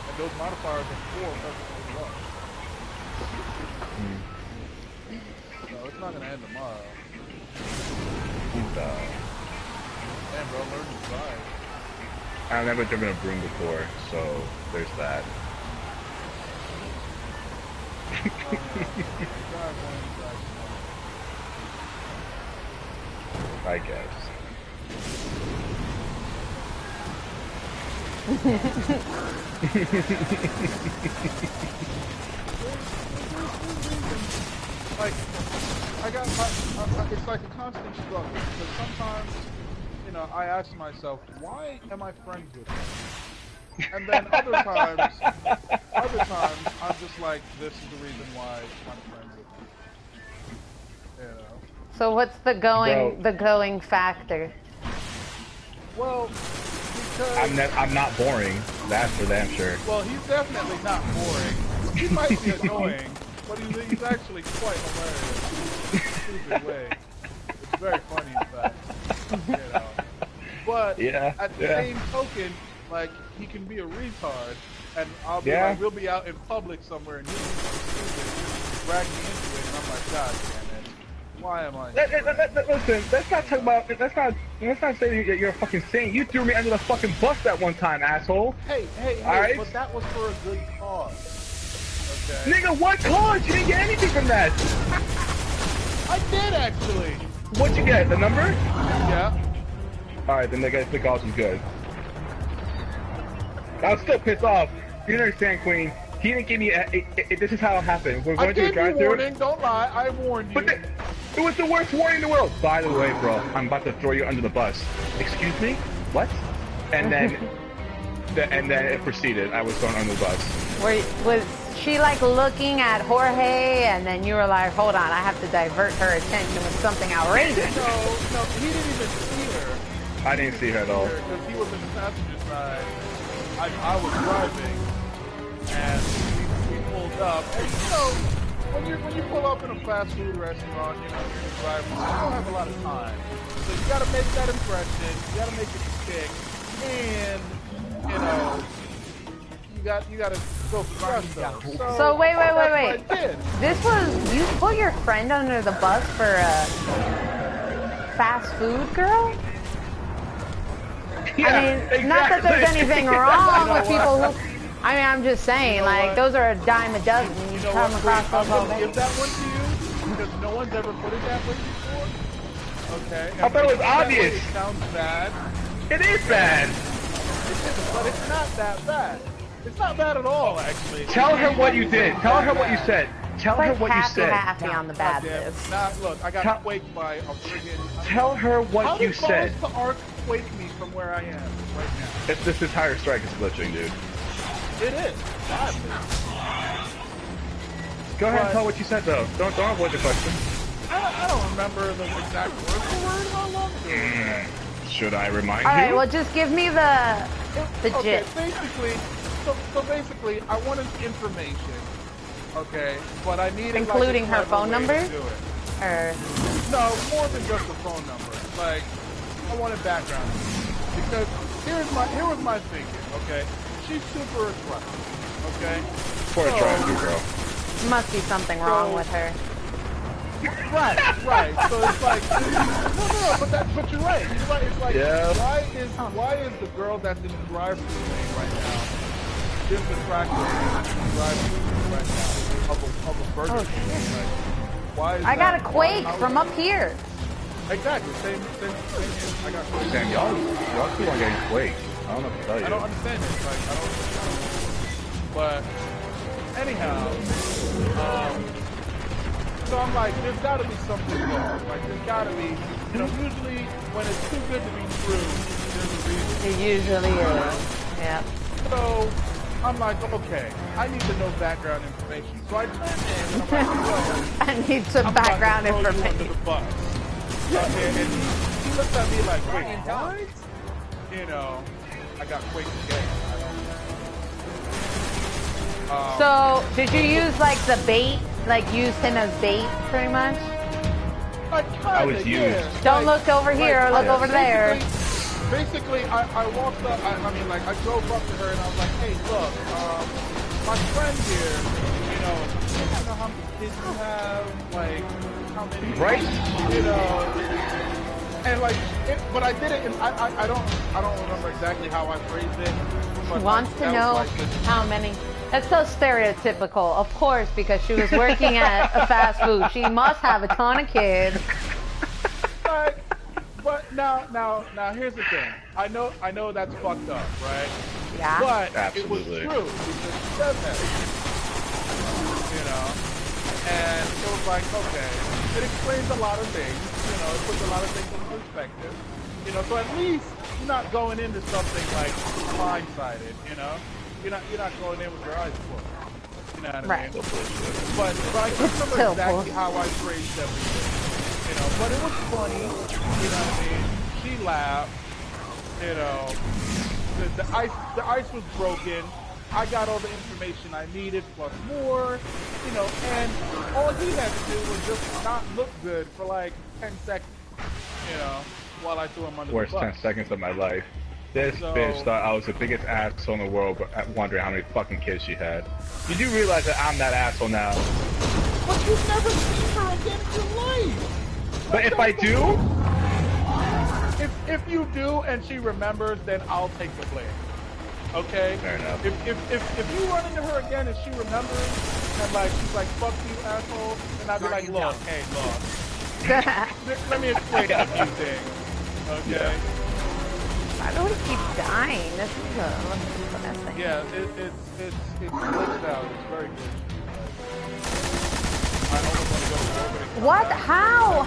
and those modifiers are for festival as well. No, it's not gonna end tomorrow. Damn, bro, learn to drive. I've never driven a broom before, so there's that. I guess. Like, it's like a constant struggle because sometimes, you know, I ask myself, why am I friends with him? And then other times, I'm just like, this is the reason why I'm friends with him. You know. So what's the going factor? Well, because I'm not boring. That's for damn sure. well, he's definitely not boring. He might be annoying, but he's actually quite hilarious in a stupid way. It's very funny, in fact. You know. But at the same token, like, he can be a retard, and I'll be like, we'll be out in public somewhere, and he'll be stupid, drag me into it, and I'm like, God damn it, why am I? Listen, let's not talk about. Let's not say that you're a fucking saint. You threw me under the fucking bus that one time, asshole. Hey, right? but that was for a good cause. Okay. Nigga, what cause? You didn't get anything from that. I did actually. What'd you get? The number? Yeah. Alright, then the cause was good. I was still pissed off. You don't understand, Queen. He didn't give me this is how it happened. We're going to the drive-thru. I gave you warning, don't lie, I warned you. But it was the worst warning in the world. By the way, bro, I'm about to throw you under the bus. Excuse me? What? And then it proceeded. I was thrown under the bus. Was she like looking at Jorge, and then you were like, hold on, I have to divert her attention with something outrageous? No, he didn't even see her. I didn't see her at all. Because he was in the passenger side. I was driving, and we pulled up. And you know, when you pull up in a fast food restaurant, you know, you're in the drive-thru, you don't have a lot of time. So you gotta make that impression, you gotta make it stick, and, you know, you gotta go presto. So wait. This was, you put your friend under the bus for a fast food girl? Yeah, I mean, exactly. not that there's anything wrong with people who, I mean, I'm just saying, like, those are a dime a dozen. You come across those all day. Give that one to you, because no one's ever put it that way before. Okay? I thought it was obvious. It sounds bad. It is bad. But it's not that bad. It's not bad at all, actually. Tell her what you did. Tell her what you said. Tell her what you said. Happy on the bad list. Look, I got quaked by a friggin'... Tell her what you said. How did the arc quake me from where I am right now? This entire strike is glitching, dude. It is. Go ahead and tell what you said, though. Don't avoid the question. I don't remember the exact word for word. How long ago was that? Should I remind you? Alright, well, just give me the okay, gist. basically, I wanted information. Okay, but I needed including like, her phone number? Or no, more than just the phone number. Like, I wanted background because here was my thinking. Okay, she's super aggressive. Okay, poor drive-thru girl. Must be something wrong with her. Right. So it's like no, but you're right. You're right. It's like why is the girl that's in the drive-thru lane right now attractive in the drive-thru right now of a burger? Like, why is I got a quake from up here. Exactly. Same. I got quake. Damn, y'all keep on getting quaked. I don't know what to tell you. I don't understand it. Like I don't. But anyhow, so I'm like, there's got to be something wrong. Like, there's got to be, you know, usually when it's too good to be true, there's a reason. It usually is. Yeah. So I'm like, okay, I need to know background information. So I turn in and I'm like, yo, I need some background information. Under the bus. And he looks at me like, wait, what? You know, I got quaked again. So, did you use like the bait? Like used him as bait, pretty much? I was used. Don't look over here or look over there. Basically, I walked up, I drove up to her and I was like, hey, look, my friend here, you know, I don't know how many kids you have, like, how many, right? You know, and and like, but I did it, and I don't remember exactly how I phrased it. But Wants to know how many. That's so stereotypical. Of course, because she was working at a fast food. She must have a ton of kids. But now, here's the thing. I know that's fucked up, right? Yeah. But Absolutely. it was true because she said that. You know, and it was like, okay, it explains a lot of things. You know, it puts a lot of things in perspective. You know, so at least you're not going into something like blindsided. You know, you're not going in with your eyes closed. You know what I mean? But I can't remember exactly how I phrased everything. You know, but it was funny. You know what I mean? She laughed. You know, the ice was broken. I got all the information I needed plus more. You know, and all he had to do was just not look good for like 10 seconds. You know, while I threw him under the bus. Worst 10 seconds of my life. This bitch thought I was the biggest asshole in the world, wondering how many fucking kids she had. Did you realize that I'm that asshole now? But you've never seen her again in your life. But if I do? If you do and she remembers, then I'll take the blame. Okay? Fair enough. If you run into her again and she remembers, and like she's like, fuck you, asshole, then I'll be like, look, hey, look. Let me explain a few things. Okay? Yeah. Why do we keep dying? This is a mess thing. Yeah, it's glitched out. It's very glitchy. I almost want to go forward. What? How?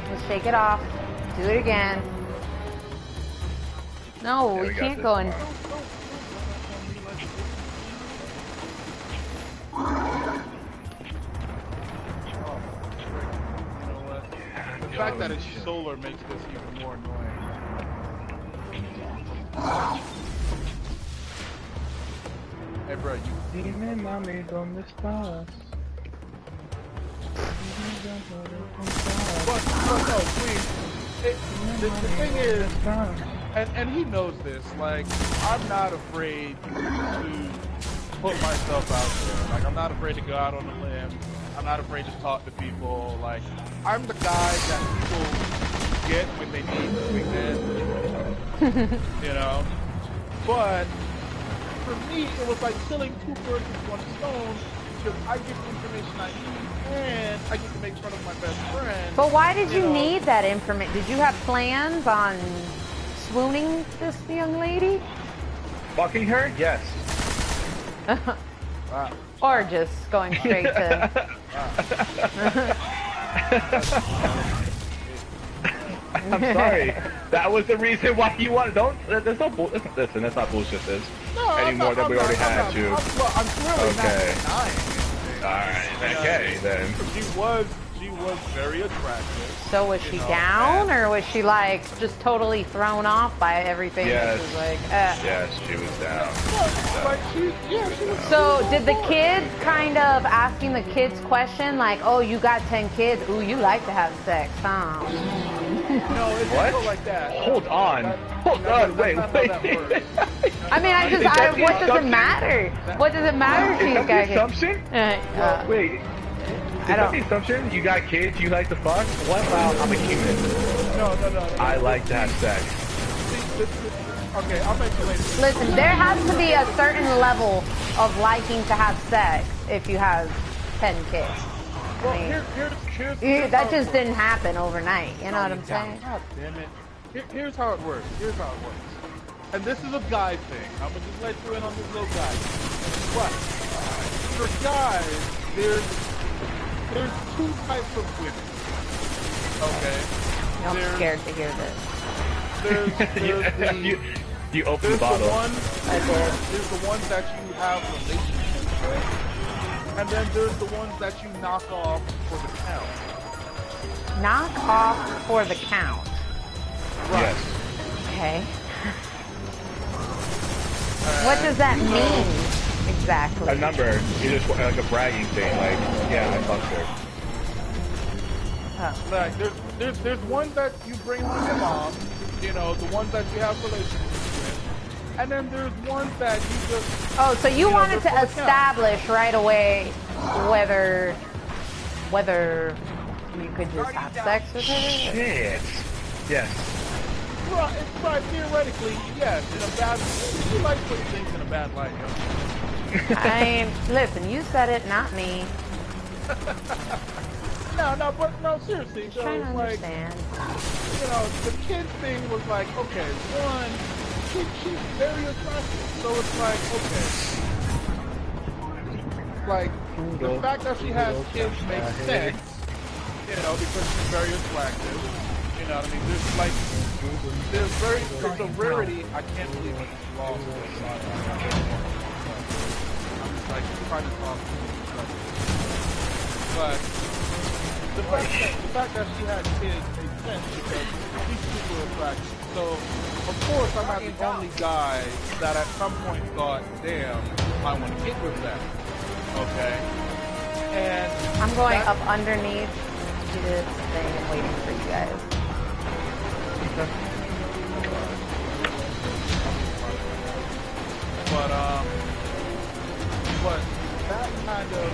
Let's shake it off. Do it again. No, Yeah, we we got can't this. go in. The fact that it's solar makes this even more annoying. Hey, bro, you. Dime, mami, ¿dónde estás? But no, please. The thing is, and he knows this. Like, I'm not afraid to put myself out there. Like, I'm not afraid to go out on a limb. I'm not afraid to talk to people. Like, I'm the guy that people get when they need to begin. You know? But for me, it was like killing two birds with one stone because I get the information I need and I get to make fun of my best friend. But why did you need that information? Did you have plans on swooning this young lady? Fucking her? Yes. Or just going straight to... I'm sorry. That was the reason why you wanted. There's no bull. Listen, that's not bullshit this anymore that we already had to. I'm clearly Okay. not denying anything. Alright, okay then. She was very attractive. So was she down, or was she like just totally thrown off by everything? Yes. She was like, Yes, she was down. But she was. So did the kids kind of asking the kids question like, "Oh, you got 10 kids. Ooh, you like to have sex, huh?" No, it didn't go like that. Hold on. Hold on. Wait. I mean, what does it matter? What does it matter if Is she's that got the assumption? Wait. Is that the assumption? You got kids, you like to fuck? What about I'm a human? No. I like to have sex. Okay, I'll make you later. Listen, there has to be a certain level of liking to have sex if you have 10 kids. Well, I mean, here's that just didn't happen overnight. You know what I'm saying? God damn it. Here's how it works. And this is a guy thing. I'm gonna just let you in on this little guy thing. But for guys, there's two types of women. Okay. I'm scared to hear this. You open the bottle. There's the ones that you have relationships with. And then there's the ones that you knock off for the count. Knock off for the count. Right. Yes. Okay. What does that mean exactly? A number. You just like a bragging thing. Like, yeah, I fucked her. Like, there's ones that you bring to your mom, You know, the ones that you have relationships with. And then there's ones that you just... Oh, so you wanted to they're establish right away whether you could just have sex with her? Shit. Yes. Right, it's right, theoretically, yes, in a bad... You like putting things in a bad light, yo. Listen, you said it, not me. No, seriously. Just So trying to it's like, understand. you know, the kid thing was like, okay, one, she's very attractive, so it's like, okay. Like, the fact that she has kids makes sense, you know, because she's very attractive. You know what I mean? There's a rarity. I can't believe it's lost. I'm just like trying to talk. But the fact that she had kids makes sense because she's super attractive. So, of course, I'm not the only guy that at some point thought, damn, I want to get with that. Okay? And I'm going up underneath to this thing and waiting for you guys. But that kind of,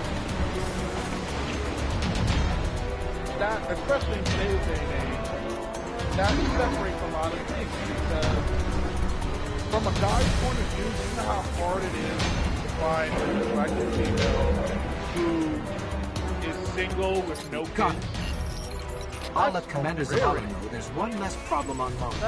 that, especially in today's day and age, that separates a lot of things because from a guy's point of view, you know how hard it is to find an attractive female who is single with no kids. I'll let Commander Zavala know there's one less problem on Mars.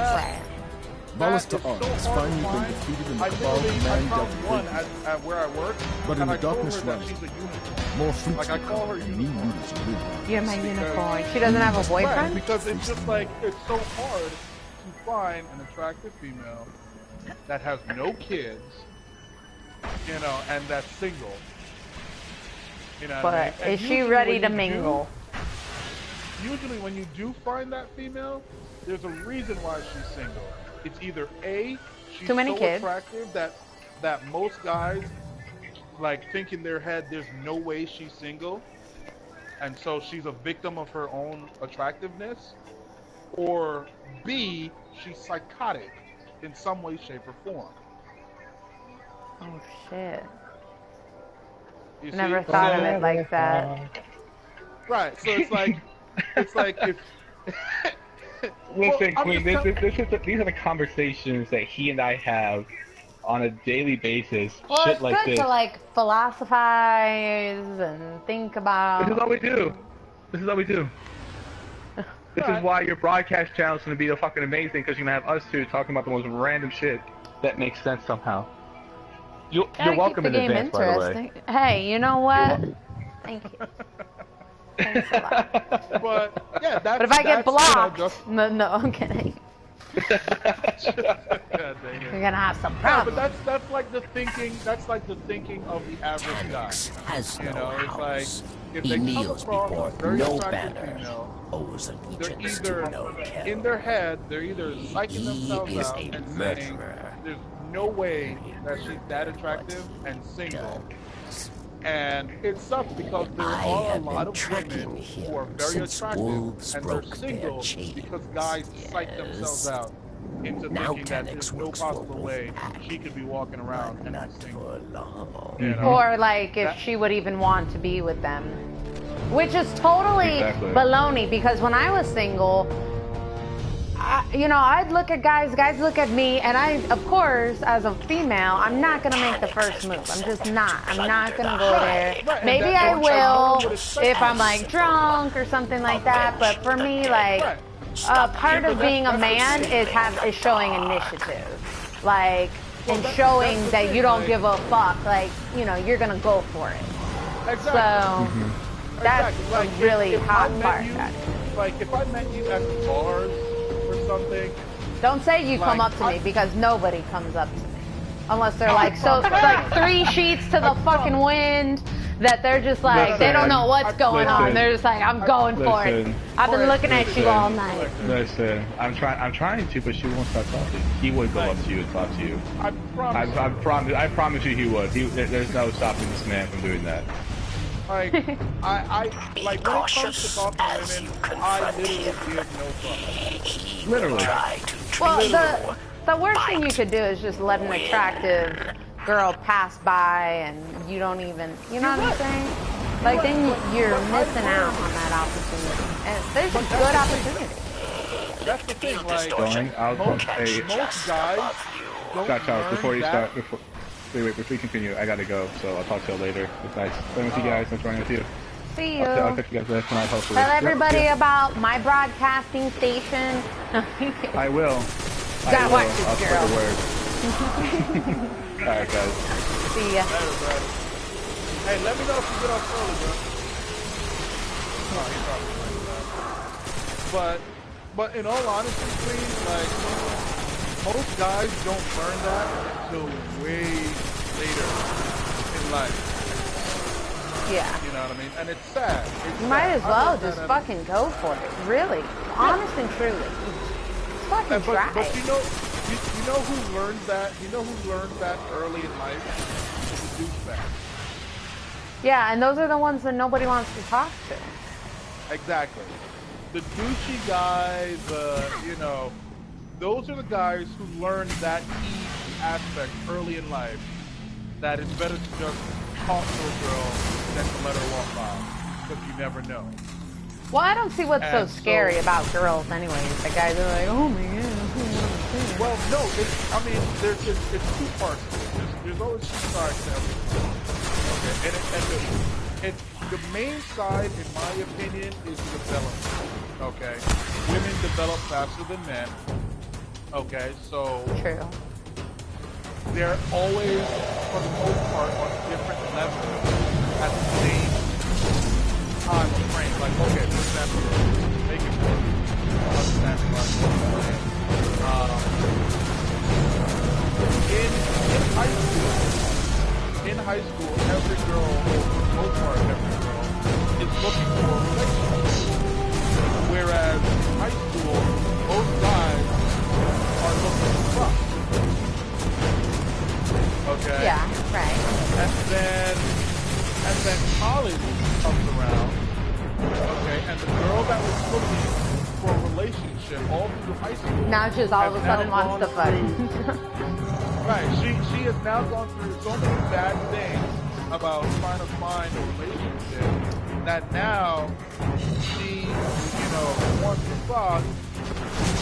Ballista Arm has finally been defeated in the Cabal Command Delta one at where I work, but in the Darkness Realm, she's a unicorn. more fruits Like I call her and new leaders are moving. You're my unicorn. She doesn't have a boyfriend? Right, because it's just like, it's so hard to find an attractive female that has no kids, you know, and that's single. You know what I mean? But is she ready to mingle? Usually when you do find that female, there's a reason why she's single. It's either A, she's so attractive that most guys like think in their head there's no way she's single, and so she's a victim of her own attractiveness, or B, she's psychotic in some way, shape, or form. Oh shit. You Never see? thought of it like that. Right, so it's like if Listen, well, Queen, these are the conversations that he and I have on a daily basis. Well, shit it's like good this. to like philosophize and think about. This is all we do. This is all we do. This is why your broadcast channel is going to be fucking amazing, because you're going to have us two talking about the most random shit that makes sense somehow. You're welcome in advance, by the way. Hey, you know what? Thank you. Thanks a lot. But yeah, but if I get blocked, no, I'm kidding. You're gonna have some problems. But that's like the thinking. That's like the thinking of the average guy. Has you no know, it's house. like if He they come kneels across before a very no attractive banner. female, Owes they're allegiance either to no king. in their head, they're either psyching He themselves is out a and saying, murderer. "There's no way that she's that attractive and single." And it sucks because there are a lot of women who are very attractive and they're single because guys psych themselves out into thinking that there's no possible way she could be walking around and not single. You know? Or like if she would even want to be with them. Which is totally baloney, because when I was single, I'd look at guys look at me, and I, of course, as a female, I'm not going to make the first move. I'm just not. I'm not going to go there. Maybe I will if I'm like drunk or something like that, but for me, like, part of being a man is showing initiative. Like, and showing that you don't give a fuck. Like, you're going to go for it. So, that's a really hot part. Like, if I met you at the bars, something. Don't say you come up to me, because nobody comes up to me. Unless they're like 3 sheets to the fucking wind, that they're just like, they don't know what's going on. They're just like, I'm going for it. I've been looking at you all night. Listen, I'm trying to, but she won't stop talking. He would go up to you and talk to you. I promise you he would. There's no stopping this man from doing that. Like, when it comes to talking to women, I literally give no fuck. Literally. Well, the worst thing you could do is just let an attractive girl pass by and you don't even, you know what I'm saying? Like, then you're missing out on that opportunity. And there's a good opportunity. That's the thing, like, most guys don't Charles, before you that. start, before we continue, I gotta go, so I'll talk to you later. It's nice playing with you guys. Nice running with you. See you. I'll catch you guys later tonight, hopefully. Tell everybody about my broadcasting station. I will. Gotta watch this I'll girl. spread the word. Alright, guys. See ya. Hey, let me know if you get off early, bro. But in all honesty, Queen, like, most guys don't learn that until way later in life. Yeah. You know what I mean? And it's sad. You might as well just fucking go for it. Really. Honest and truly. Fucking try. But you know who learns that? You know who learns that early in life? Is the douchebag. Yeah, and those are the ones that nobody wants to talk to. Exactly. The douchey guys, you know, those are the guys who learn that key aspect early in life, that it's better to just talk to a girl than to let her walk by, because you never know. Well, I don't see what's so scary about girls anyways. The guys are like, oh my god. Well, no, it's two parts to it. There's always two sides to everything. Okay, and the main side, in my opinion, is development. Okay, women develop faster than men. Okay, so true. They're always, for the most part, on different levels at the same time frame. Like, okay, for example, make it more understanding like in high school, every girl, for the most part, every girl is looking for a relationship. Whereas in high school, most guys are looking for fuck. Okay. Yeah, right. And then college comes around. Okay, and the girl that was looking for a relationship all through high school. Now she's all of a sudden wants to fuck. Right. She has now gone through so many bad things about trying to find a relationship that now she, you know, wants to fuck,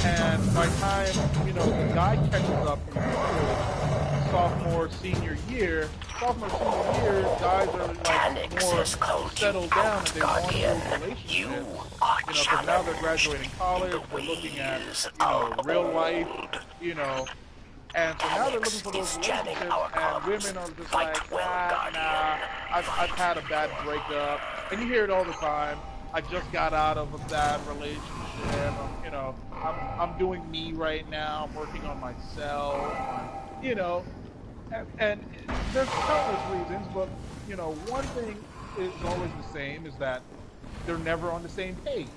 and by the time, you know, the guy catches up in college, sophomore, senior year, guys are like more settled down and they want to build relationships. You know, because now they're graduating college, they're looking at, you know, real life, you know, and so now they're looking for those relationships, and women are just like, nah, I've had a bad breakup, and you hear it all the time. I just got out of a bad relationship. You know, I'm doing me right now. I'm working on myself. You know. And there's countless reasons, but, you know, one thing is always the same, is that they're never on the same page.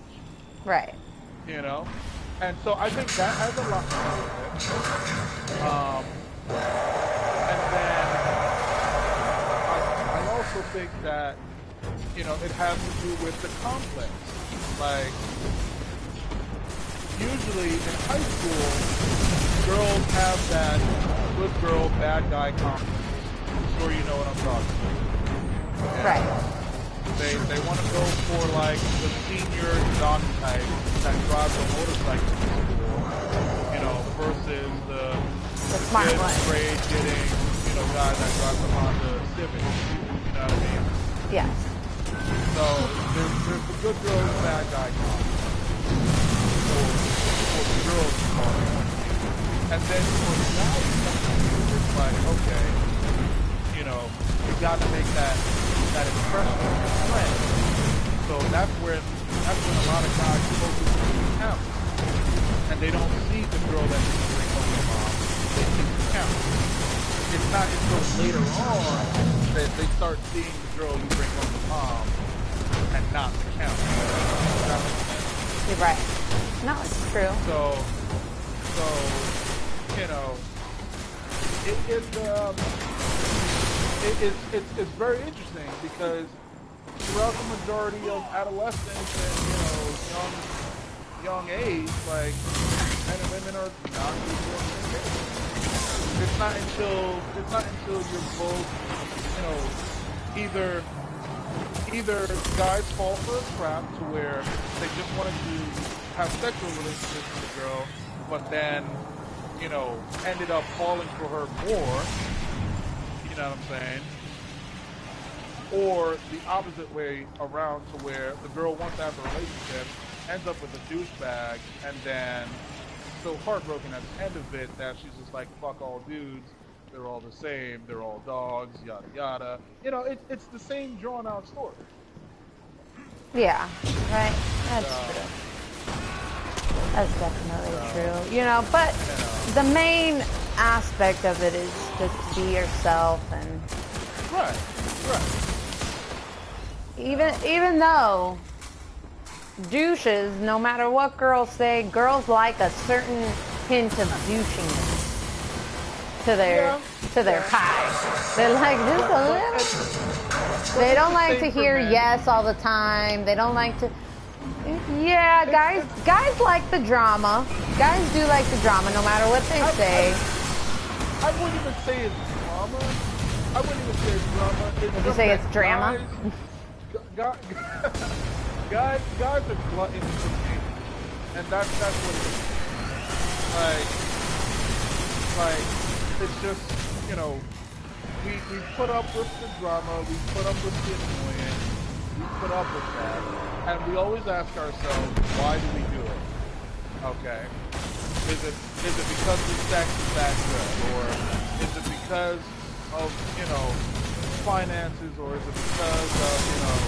Right. You know? And so I think that has a lot to do with it. And then I also think that, you know, it has to do with the complex. Like, usually in high school, girls have that good girl, bad guy complex. I'm sure you know what I'm talking about. Yeah. Right. They want to go for like the senior jock type that drives a motorcycle to school, you know, versus the smart one, grade getting, you know, guy that drives a Honda Civic. You know what I mean? Yes. So there's the good girl, bad guy complex. For the girls. And then for the guys, it's like, okay, you know, you got to make that impression on your friend. So that's when a lot of guys focus on the count, and they don't see the girl that you bring home to mom. They see the count. It's not until later on that they start seeing the girl you bring home to mom, and not the count. Does that make sense? You're right. No, it's true. So. You know, it's very interesting because throughout the majority of adolescence and, you know, young age, like, men and women are not equal in communication. It's not until you're both, either guys fall for a trap to where they just wanted to have sexual relationships with the girl, but then, ended up falling for her more. You know what I'm saying? Or the opposite way around, to where the girl wants to have a relationship, ends up with a douchebag, and then so heartbroken at the end of it that she's just like, fuck all dudes, they're all the same, they're all dogs, yada yada. It's the same drawn out story. Yeah, right. That's true. That's definitely true. But the main aspect of it is just to be yourself and right. Even though douches, no matter what girls say, girls like a certain hint of douchiness to their pie. They like just a little. They don't like to hear yes all the time. They don't like to. Yeah, guys like the drama. Guys do like the drama, no matter what they say. I wouldn't even say it's drama. Would you say it's drama? Guys are gluttons for me, and that's what it is. Like it's just, we put up with the drama, we put up with the annoyance, we put up with that, and we always ask ourselves, why do we do it? Okay, is it because the sex is that good, or is it because of finances, or is it because of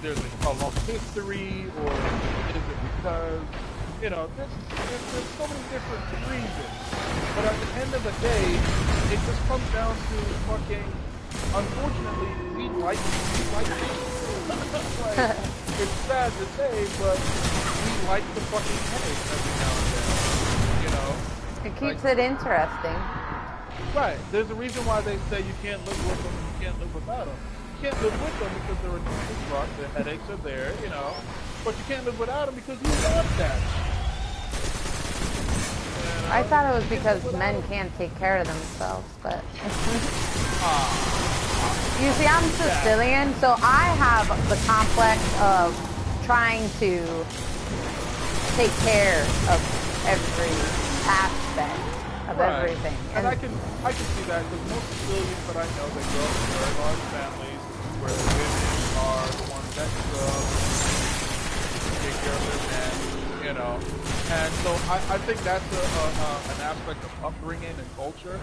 there's a long history, or is it because there's so many different reasons. But at the end of the day, it just comes down to fucking, unfortunately, we like like, it's sad to say, but we like the fucking headache every now and then. It keeps it interesting. Right. There's a reason why they say you can't live with them, you can't live without them. You can't live with them because they're annoying as fuck, the headaches are there, but you can't live without them because you love that. I thought it was because men can't take care of themselves, but you see, I'm Sicilian, so I have the complex of trying to take care of every aspect of everything. And I can see that, because most Sicilians that I know, they grow up in very large families where the women are the ones that cook, take care of their men, And so I think that's an aspect of upbringing and culture,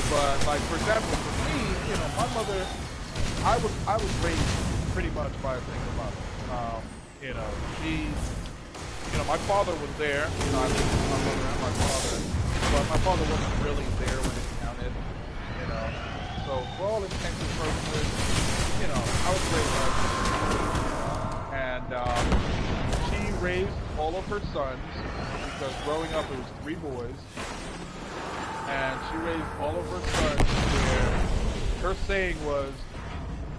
But like, for example, for me, my mother, I was raised pretty much by a single mother. She. My father was there. I lived with my mother and my father, but my father wasn't really there when it counted. So for all intents and purposes, I was raised by a single mother. And she raised all of her sons, because growing up it was 3 boys, and she raised all of her sons where her saying was,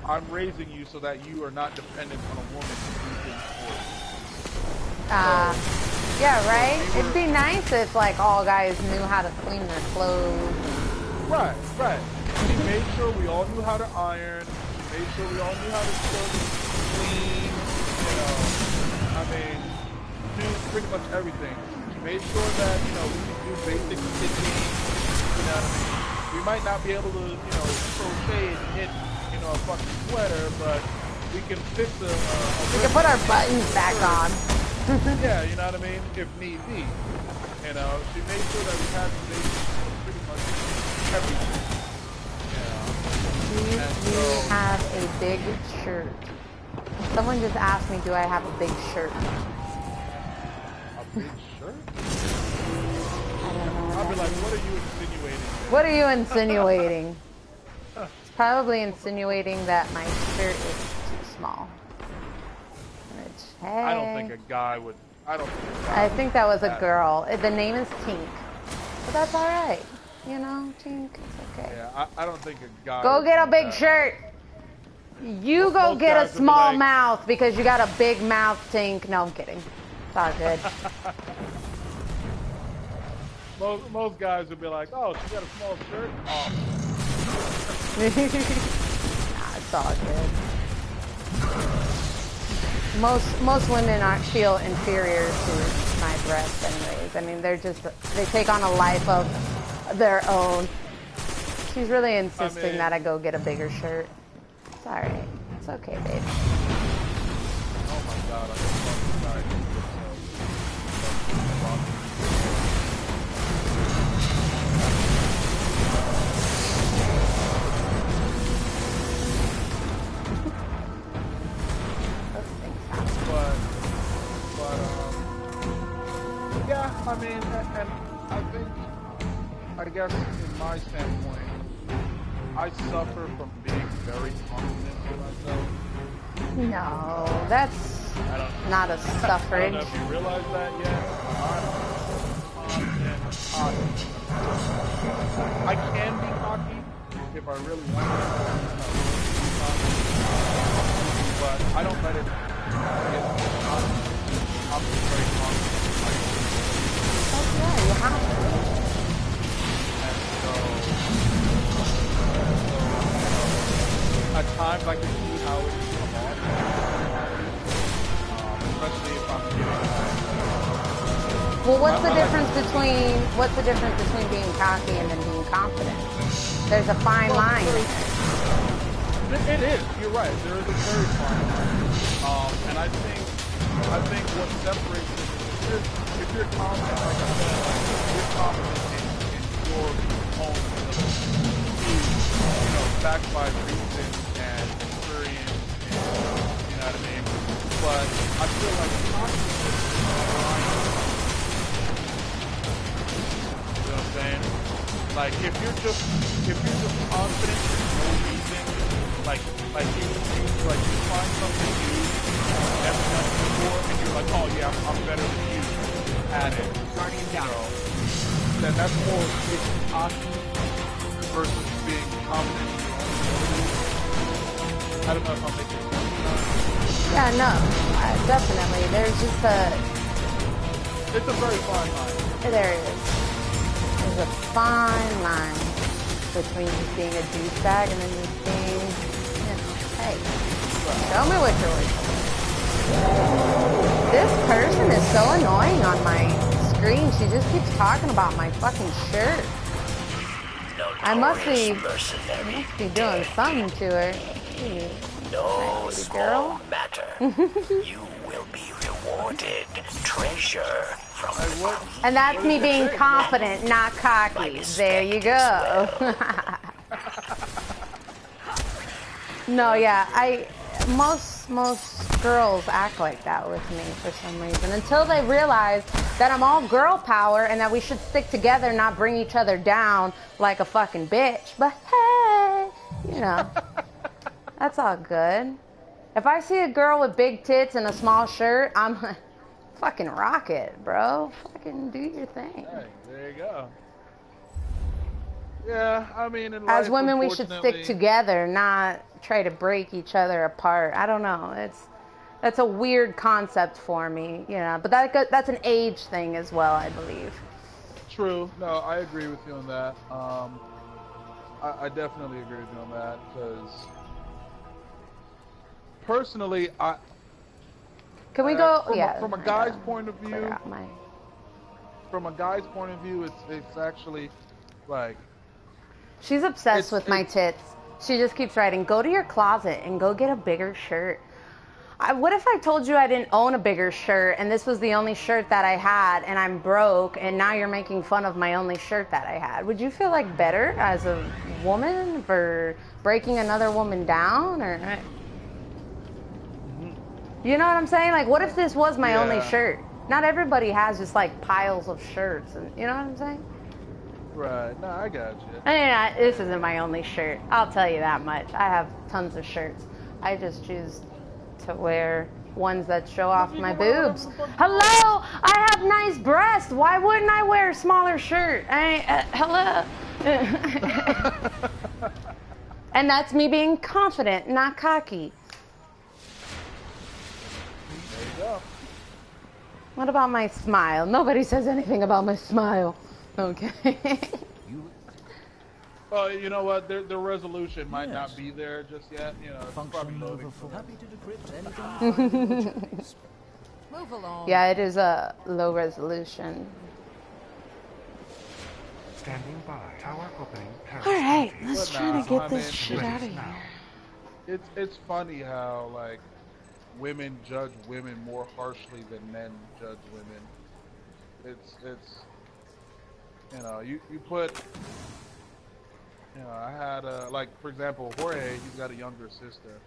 "I'm raising you so that you are not dependent on a woman to do things for you." Yeah, right? It'd be nice if, like, all guys knew how to clean their clothes. Right. She made sure we all knew how to iron. She made sure we all knew how to cook, clean, do pretty much everything. She made sure that, we could do basic stitching, We might not be able to, crochet and knit, a fucking sweater, but we can fix we can put our buttons back on. Yeah, you know what I mean? If need be. She made sure that we had the basics for pretty much everything. Do you have a big shirt? Someone just asked me, do I have a big shirt? A big shirt? I don't know. I'll be like, what are you insinuating? What are you insinuating? It's probably insinuating that my shirt is too small. Hey. I don't think a guy would. I think that was a girl. The name is Tink. But that's alright. Tink, it's okay. Yeah, I don't think a guy. Go get a big shirt. You go get a small mouth because you got a big mouth, Tink. No, I'm kidding. It's all good. Most guys would be like, oh, she got a small shirt? Oh. Nah, it's all good. Most women feel inferior to my breasts anyways. I mean, they take on a life of their own. She's really insisting that I go get a bigger shirt. It's alright. It's okay, babe. Oh my god, I just yeah, I mean, and I think, I guess in my standpoint, I suffer from being very confident in myself. No, that's not a suffrage. I don't know if you realize that yet. I'm confident, cocky. I can be cocky if I really want to. But I don't let it get I'm just very confident. Yeah, you have to. And so at times I can see how it can come off, especially if I'm getting. Well, what's the difference between being cocky and then being confident? There's a fine line. It is. You're right. There is a very fine line. And I think what separates it is if you're confident, like I said, you're confident in your own ability, backed by reason and experience, and, you know what I mean? But I feel like confidence is blind. You know what I'm saying? Like if you're just confident for no reason, like you find something new you've never done before, and you're like, oh yeah, I'm better than you at it. Guardian down. Then that's more being cocky versus being confident in your own abilities. I don't know if I'm making sense. Yeah, no, definitely. There's just it's a very fine line. There is. There's a fine line between just being a douchebag and then just being, hey, show me what you're worth. This person is so annoying on my screen. She just keeps talking about my fucking shirt. I must be doing something to her. No hey, small matter. You will be rewarded. Treasure from the queen. And that's me being confident, not cocky. There you go. No, yeah, most girls act like that with me for some reason until they realize that I'm all girl power and that we should stick together, not bring each other down like a fucking bitch. But hey, that's all good. If I see a girl with big tits and a small shirt, I'm like, fucking rock it, bro. Fucking do your thing. Hey, there you go. Yeah, I mean, in as life, women, we should stick together, not try to break each other apart. I don't know. That's a weird concept for me, But that's an age thing as well, I believe. True. No, I agree with you on that. I definitely agree with you on that because personally, can we go? From a guy's point of view. From a guy's point of view, it's actually like. She's obsessed with my tits. She just keeps writing, go to your closet and go get a bigger shirt. What if I told you I didn't own a bigger shirt and this was the only shirt that I had and I'm broke and now you're making fun of my only shirt that I had? Would you feel like better as a woman for breaking another woman down? Or you know what I'm saying? Like, what if this was my only shirt? Not everybody has just like piles of shirts, and you know what I'm saying? Right. No, I got you. This isn't my only shirt. I'll tell you that much. I have tons of shirts. I just choose to wear ones that show off my boobs. Hello, I have nice breasts. Why wouldn't I wear a smaller shirt? Hello. And that's me being confident, not cocky. There you go. What about my smile? Nobody says anything about my smile. Okay. Well, you know what? The resolution might not be there just yet. You know, it's probably loading. Happy to decrypt anything. Move along. Yeah, it is a low resolution. Standing by. Tower opening. All right, let's But try nah, to get I this mean, shit out of here. It's funny how like women judge women more harshly than men judge women. It's you know, you put, you know, I had like, for example, Jorge, he's got a younger sister,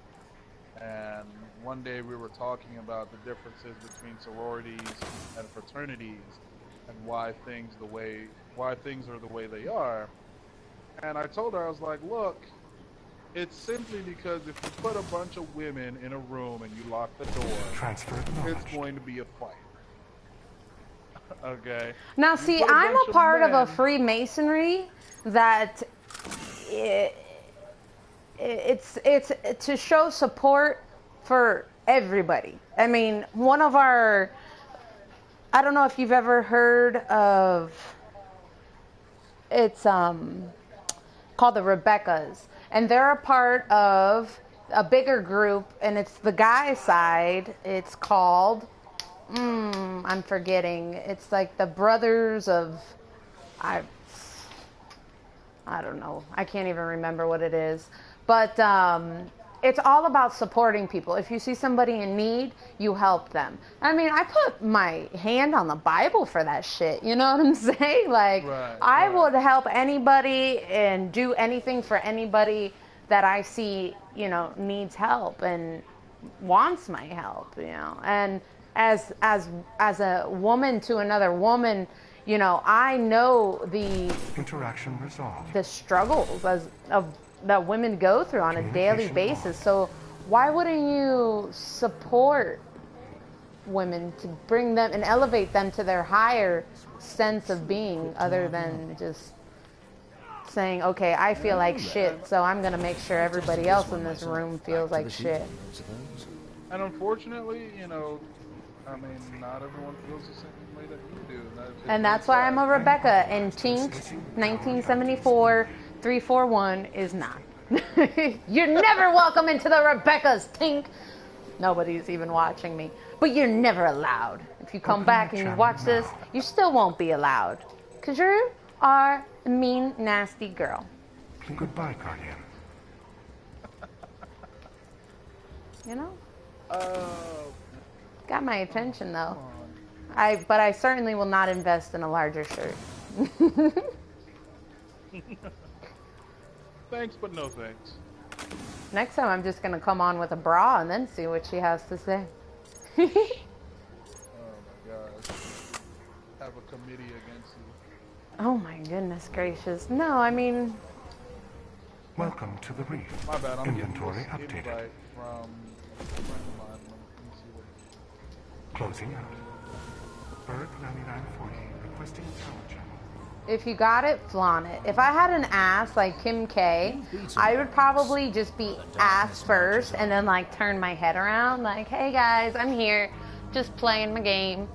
and one day we were talking about the differences between sororities and fraternities and why things are the way they are. And I told her, I was like, look, it's simply because if you put a bunch of women in a room and you lock the door, it's going to be a fight. Okay. Now, see, I'm a part of a Freemasonry that it's to show support for everybody. I mean, one of our, I don't know if you've ever heard of, it's called the Rebecca's, and they're a part of a bigger group, and it's the guy side. It's called, I'm forgetting. It's like the Brothers of, I don't know. I can't even remember what it is. But it's all about supporting people. If you see somebody in need, you help them. I mean, I put my hand on the Bible for that shit. You know what I'm saying? Like, I would help anybody and do anything for anybody that I see, you know, needs help and wants my help, you know. And as a woman to another woman, you know, I know the interaction resolved, the struggles that women go through on a daily basis. So why wouldn't you support women to bring them and elevate them to their higher sense of being, other than just saying, okay, I feel like shit, so I'm gonna make sure everybody else in this room feels like shit. And unfortunately, you know, I mean, not everyone feels the same way that you do. And that's why I'm a Rebecca, and Tink 1974 341 is not. You're never welcome into the Rebecca's, Tink. Nobody's even watching me. But you're never allowed. If you come back and you watch this, you still won't be allowed. Because you are a mean, nasty girl. Goodbye, Guardian. You know? Got my attention, though. But I certainly will not invest in a larger shirt. Thanks, but no thanks. Next time I'm just going to come on with a bra and then see what she has to say. Oh my gosh. Have a committee against you. Oh my goodness gracious. No, I mean... Welcome to the reef. My bad, I'm Inventory getting this updated. invite from a friend of mine. Let me see what... Closing out. Bird 9940 requesting power channel. If you got it, flaunt it. If I had an ass like Kim K, I would probably just be ass first and then like turn my head around like, hey guys, I'm here, just playing my game.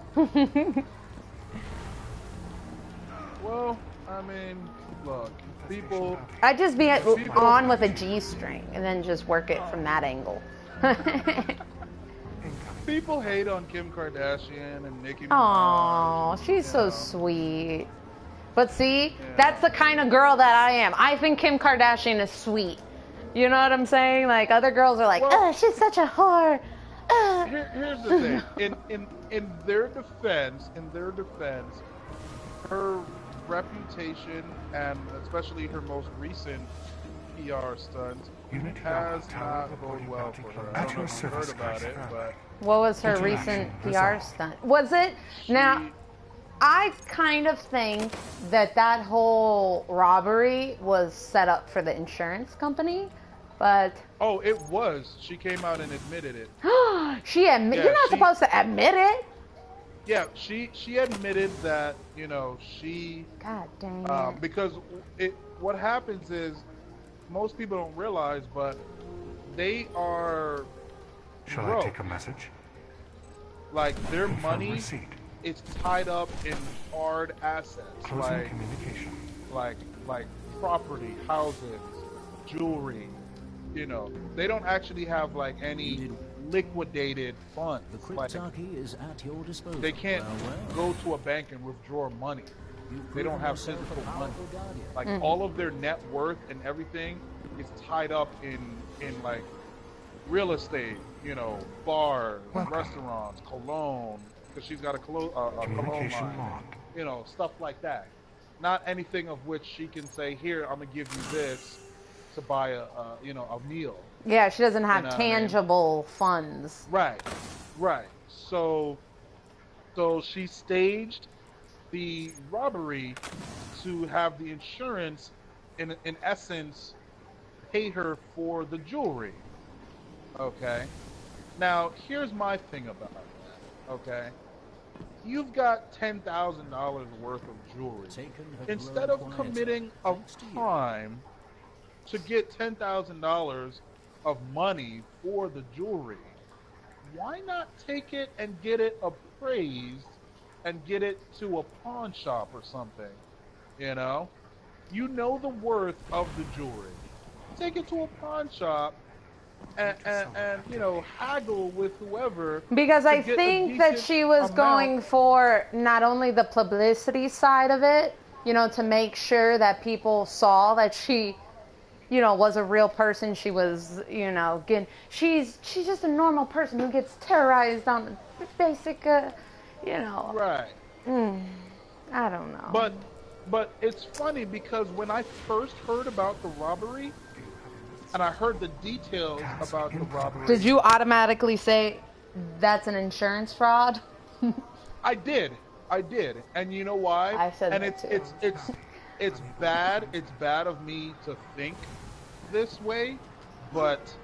Well, I mean, look, people... I'd just be on with a G-string and then just work it from that angle. People hate on Kim Kardashian and Nicki Minaj. Aw, she's so sweet. But see, that's the kind of girl that I am. I think Kim Kardashian is sweet. You know what I'm saying? Like, other girls are like, oh, she's such a whore. Here's the thing. In their defense, her reputation, and especially her most recent PR stunt, has not gone well for her. I don't know if you heard about it, but... What was her recent PR stunt? Was it? Now, I kind of think that whole robbery was set up for the insurance company, but... Oh, it was. She came out and admitted it. You're not supposed to admit it. Yeah, she admitted that, you know, she... God dang it. Because what happens is, most people don't realize, but they are... Shall broke. I take a message? Like, their Confirm money... receipt. it's tied up in hard assets Closing communication. like property, houses, jewelry. You know, they don't actually have like any liquidated funds. The cryptarchy is at your disposal. They can't Well, go to a bank and withdraw money. They don't have physical money. Like Mm. all of their net worth and everything is tied up in like real estate. You know, bars, restaurants, cologne. Because she's got a cologne line. Locked. You know, stuff like that. Not anything of which she can say, "Here, I'm gonna give you this to buy a meal." Yeah, she doesn't have You know what I mean? tangible funds. Right. So she staged the robbery to have the insurance, in essence, pay her for the jewelry. Okay. Now, here's my thing about that. Okay. You've got $10,000 worth of jewelry. Instead of committing a crime to get $10,000 of money for the jewelry, why not take it and get it appraised and get it to a pawn shop or something? You know the worth of the jewelry. Take it to a pawn shop and haggle with whoever. Because to I get a think that decent she was amount. going for not only the publicity side of it, to make sure that people saw that she, was a real person. She was, she's just a normal person who gets terrorized on basic, Right. I don't know. But it's funny because when I first heard about the robbery, and I heard the details about the robbery. Did you automatically say that's an insurance fraud? I did, and you know why? I said and that it's bad. It's bad of me to think this way, but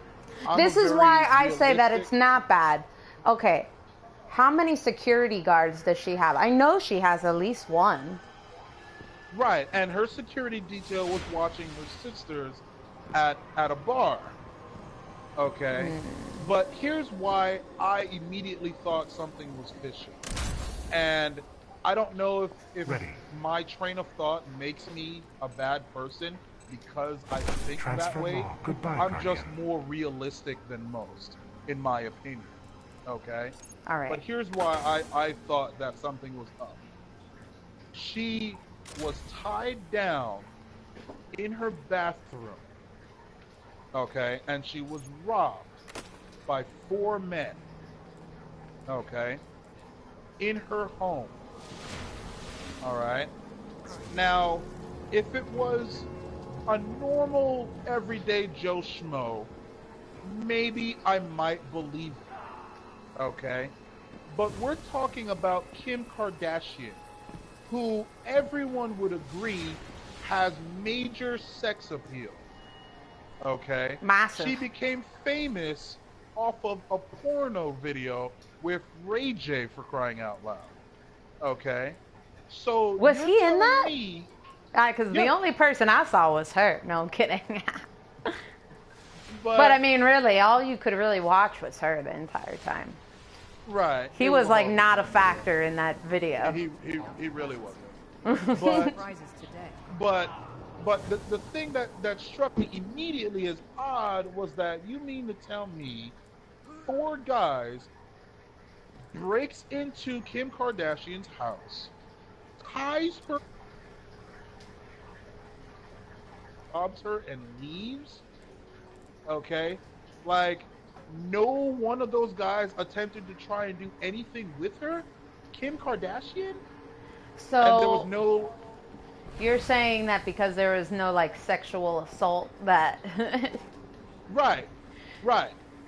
This is why I say that it's not bad. Okay, how many security guards does she have? I know she has at least one. Right, and her security detail was watching her sisters at a bar. Okay, but here's why I immediately thought something was fishy, and I don't know if my train of thought makes me a bad person because I think that way. I'm just more realistic than most, in my opinion. Okay. All right. But here's why I thought that something was up. She was tied down in her bathroom. Okay, and she was robbed by 4 men. Okay, in her home. All right. Now, if it was a normal, everyday Joe Schmo, maybe I might believe it. Okay, but we're talking about Kim Kardashian, who everyone would agree has major sex appeal. Okay. Massive. She became famous off of a porno video with Ray J, for crying out loud. Okay. So Was he in that? Because the Yeah. only person I saw was her. No, I'm kidding. But I mean, really, all you could really watch was her the entire time. Right. He was like not a factor in that video. He really wasn't. But the thing that struck me immediately as odd was that you mean to tell me 4 guys breaks into Kim Kardashian's house, ties her, robs her, and leaves? Okay? Like, no one of those guys attempted to try and do anything with her? Kim Kardashian? So And there was no... You're saying that because there was no like sexual assault that Right.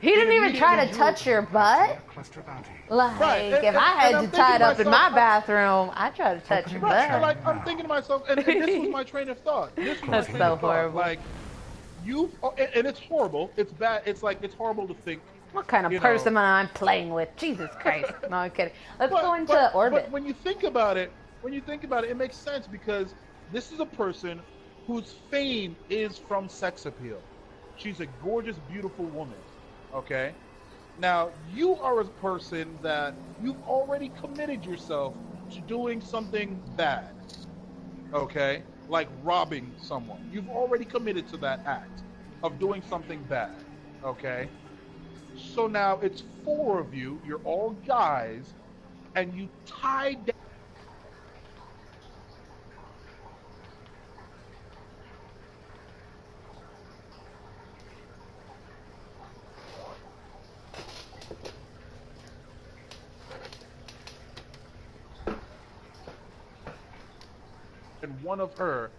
he didn't even try to touch your butt? Like, Right. if I had to tie it up in my bathroom, I'd try to touch your Right. butt. Like, I'm thinking to myself, and this was my train of thought. That's so horrible. Like, and it's horrible. It's bad. It's like, it's horrible to think. What kind of person am I playing with? Jesus Christ. No, I'm kidding. Let's go into orbit. But when you think about it, it makes sense because this is a person whose fame is from sex appeal. She's a gorgeous, beautiful woman, okay? Now, you are a person that you've already committed yourself to doing something bad. Okay? Like robbing someone. You've already committed to that act of doing something bad. Okay? So now it's 4 of you, you're all guys, and you tie down. And one of her,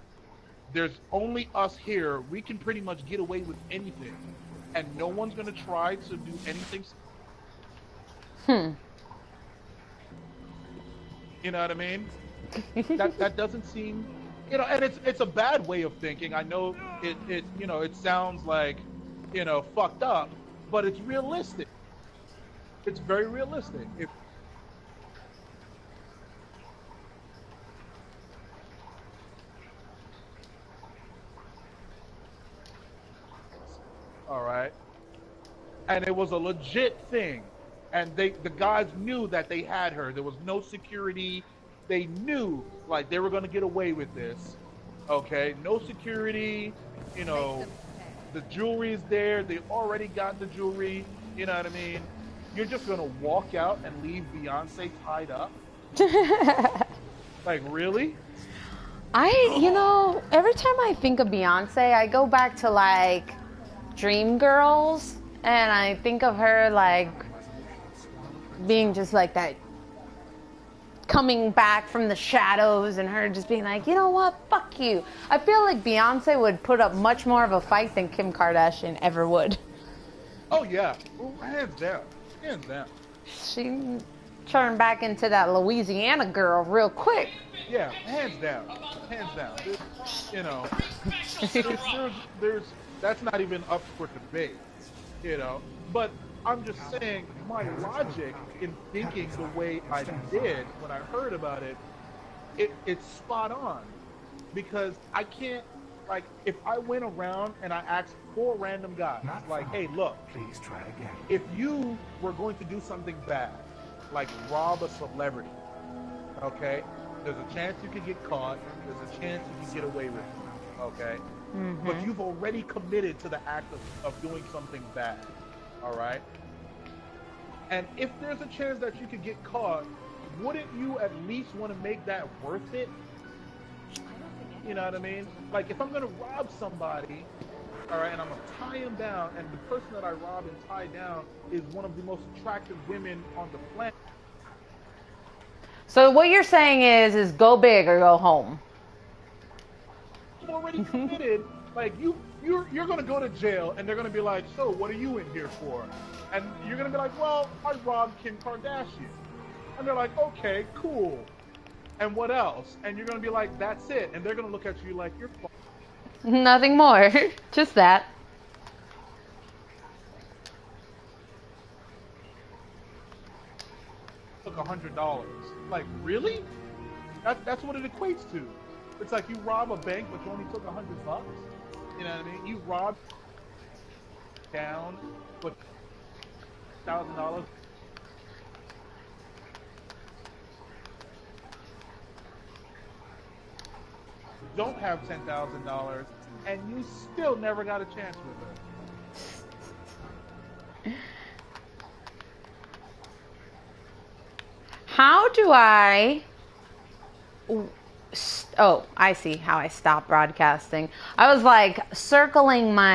there's only us here. We can pretty much get away with anything, and no one's gonna try to do anything. You know what I mean? that doesn't seem, and it's a bad way of thinking. I know it sounds like, fucked up, but it's realistic. It's very realistic. All right, and it was a legit thing, and the guys knew that they had her. There was no security. They knew like they were going to get away with this. Okay, no security. The jewelry is there. They already got the jewelry. You know what I mean? You're just going to walk out and leave Beyonce tied up? Like, really? Every time I think of Beyonce, I go back to like Dreamgirls, and I think of her like being just like that, coming back from the shadows, and her just being like, you know what, fuck you. I feel like Beyonce would put up much more of a fight than Kim Kardashian ever would. Oh yeah, well, hands down, hands down. She turned back into that Louisiana girl real quick. Yeah, hands down, hands down. There's that's not even up for debate, But I'm just saying, my logic in thinking the way I did when I heard about it, it's spot on. Because I can't, like, if I went around and I asked 4 random guys, like, hey, look, please try again. If you were going to do something bad, like rob a celebrity, okay, there's a chance you could get caught, there's a chance you could get away with it, okay? Mm-hmm. But you've already committed to the act of doing something bad, all right? And if there's a chance that you could get caught, wouldn't you at least want to make that worth it? You know what I mean? Like, if I'm going to rob somebody, all right, and I'm going to tie him down, and the person that I rob and tie down is one of the most attractive women on the planet. So what you're saying is go big or go home. I'm already committed. Like, you're going to go to jail, and they're going to be like, so what are you in here for? And you're going to be like, well, I robbed Kim Kardashian. And they're like, okay, cool. And what else? And you're going to be like, that's it. And they're going to look at you like, you're fucking. Nothing more. Just that. Took $100. Like, really? That's what it equates to. It's like you rob a bank, but you only took $100. You know what I mean? You robbed down, but $1,000. Don't have $10,000, and you still never got a chance with her. How do I... Oh, I see how I stopped broadcasting. I was like circling my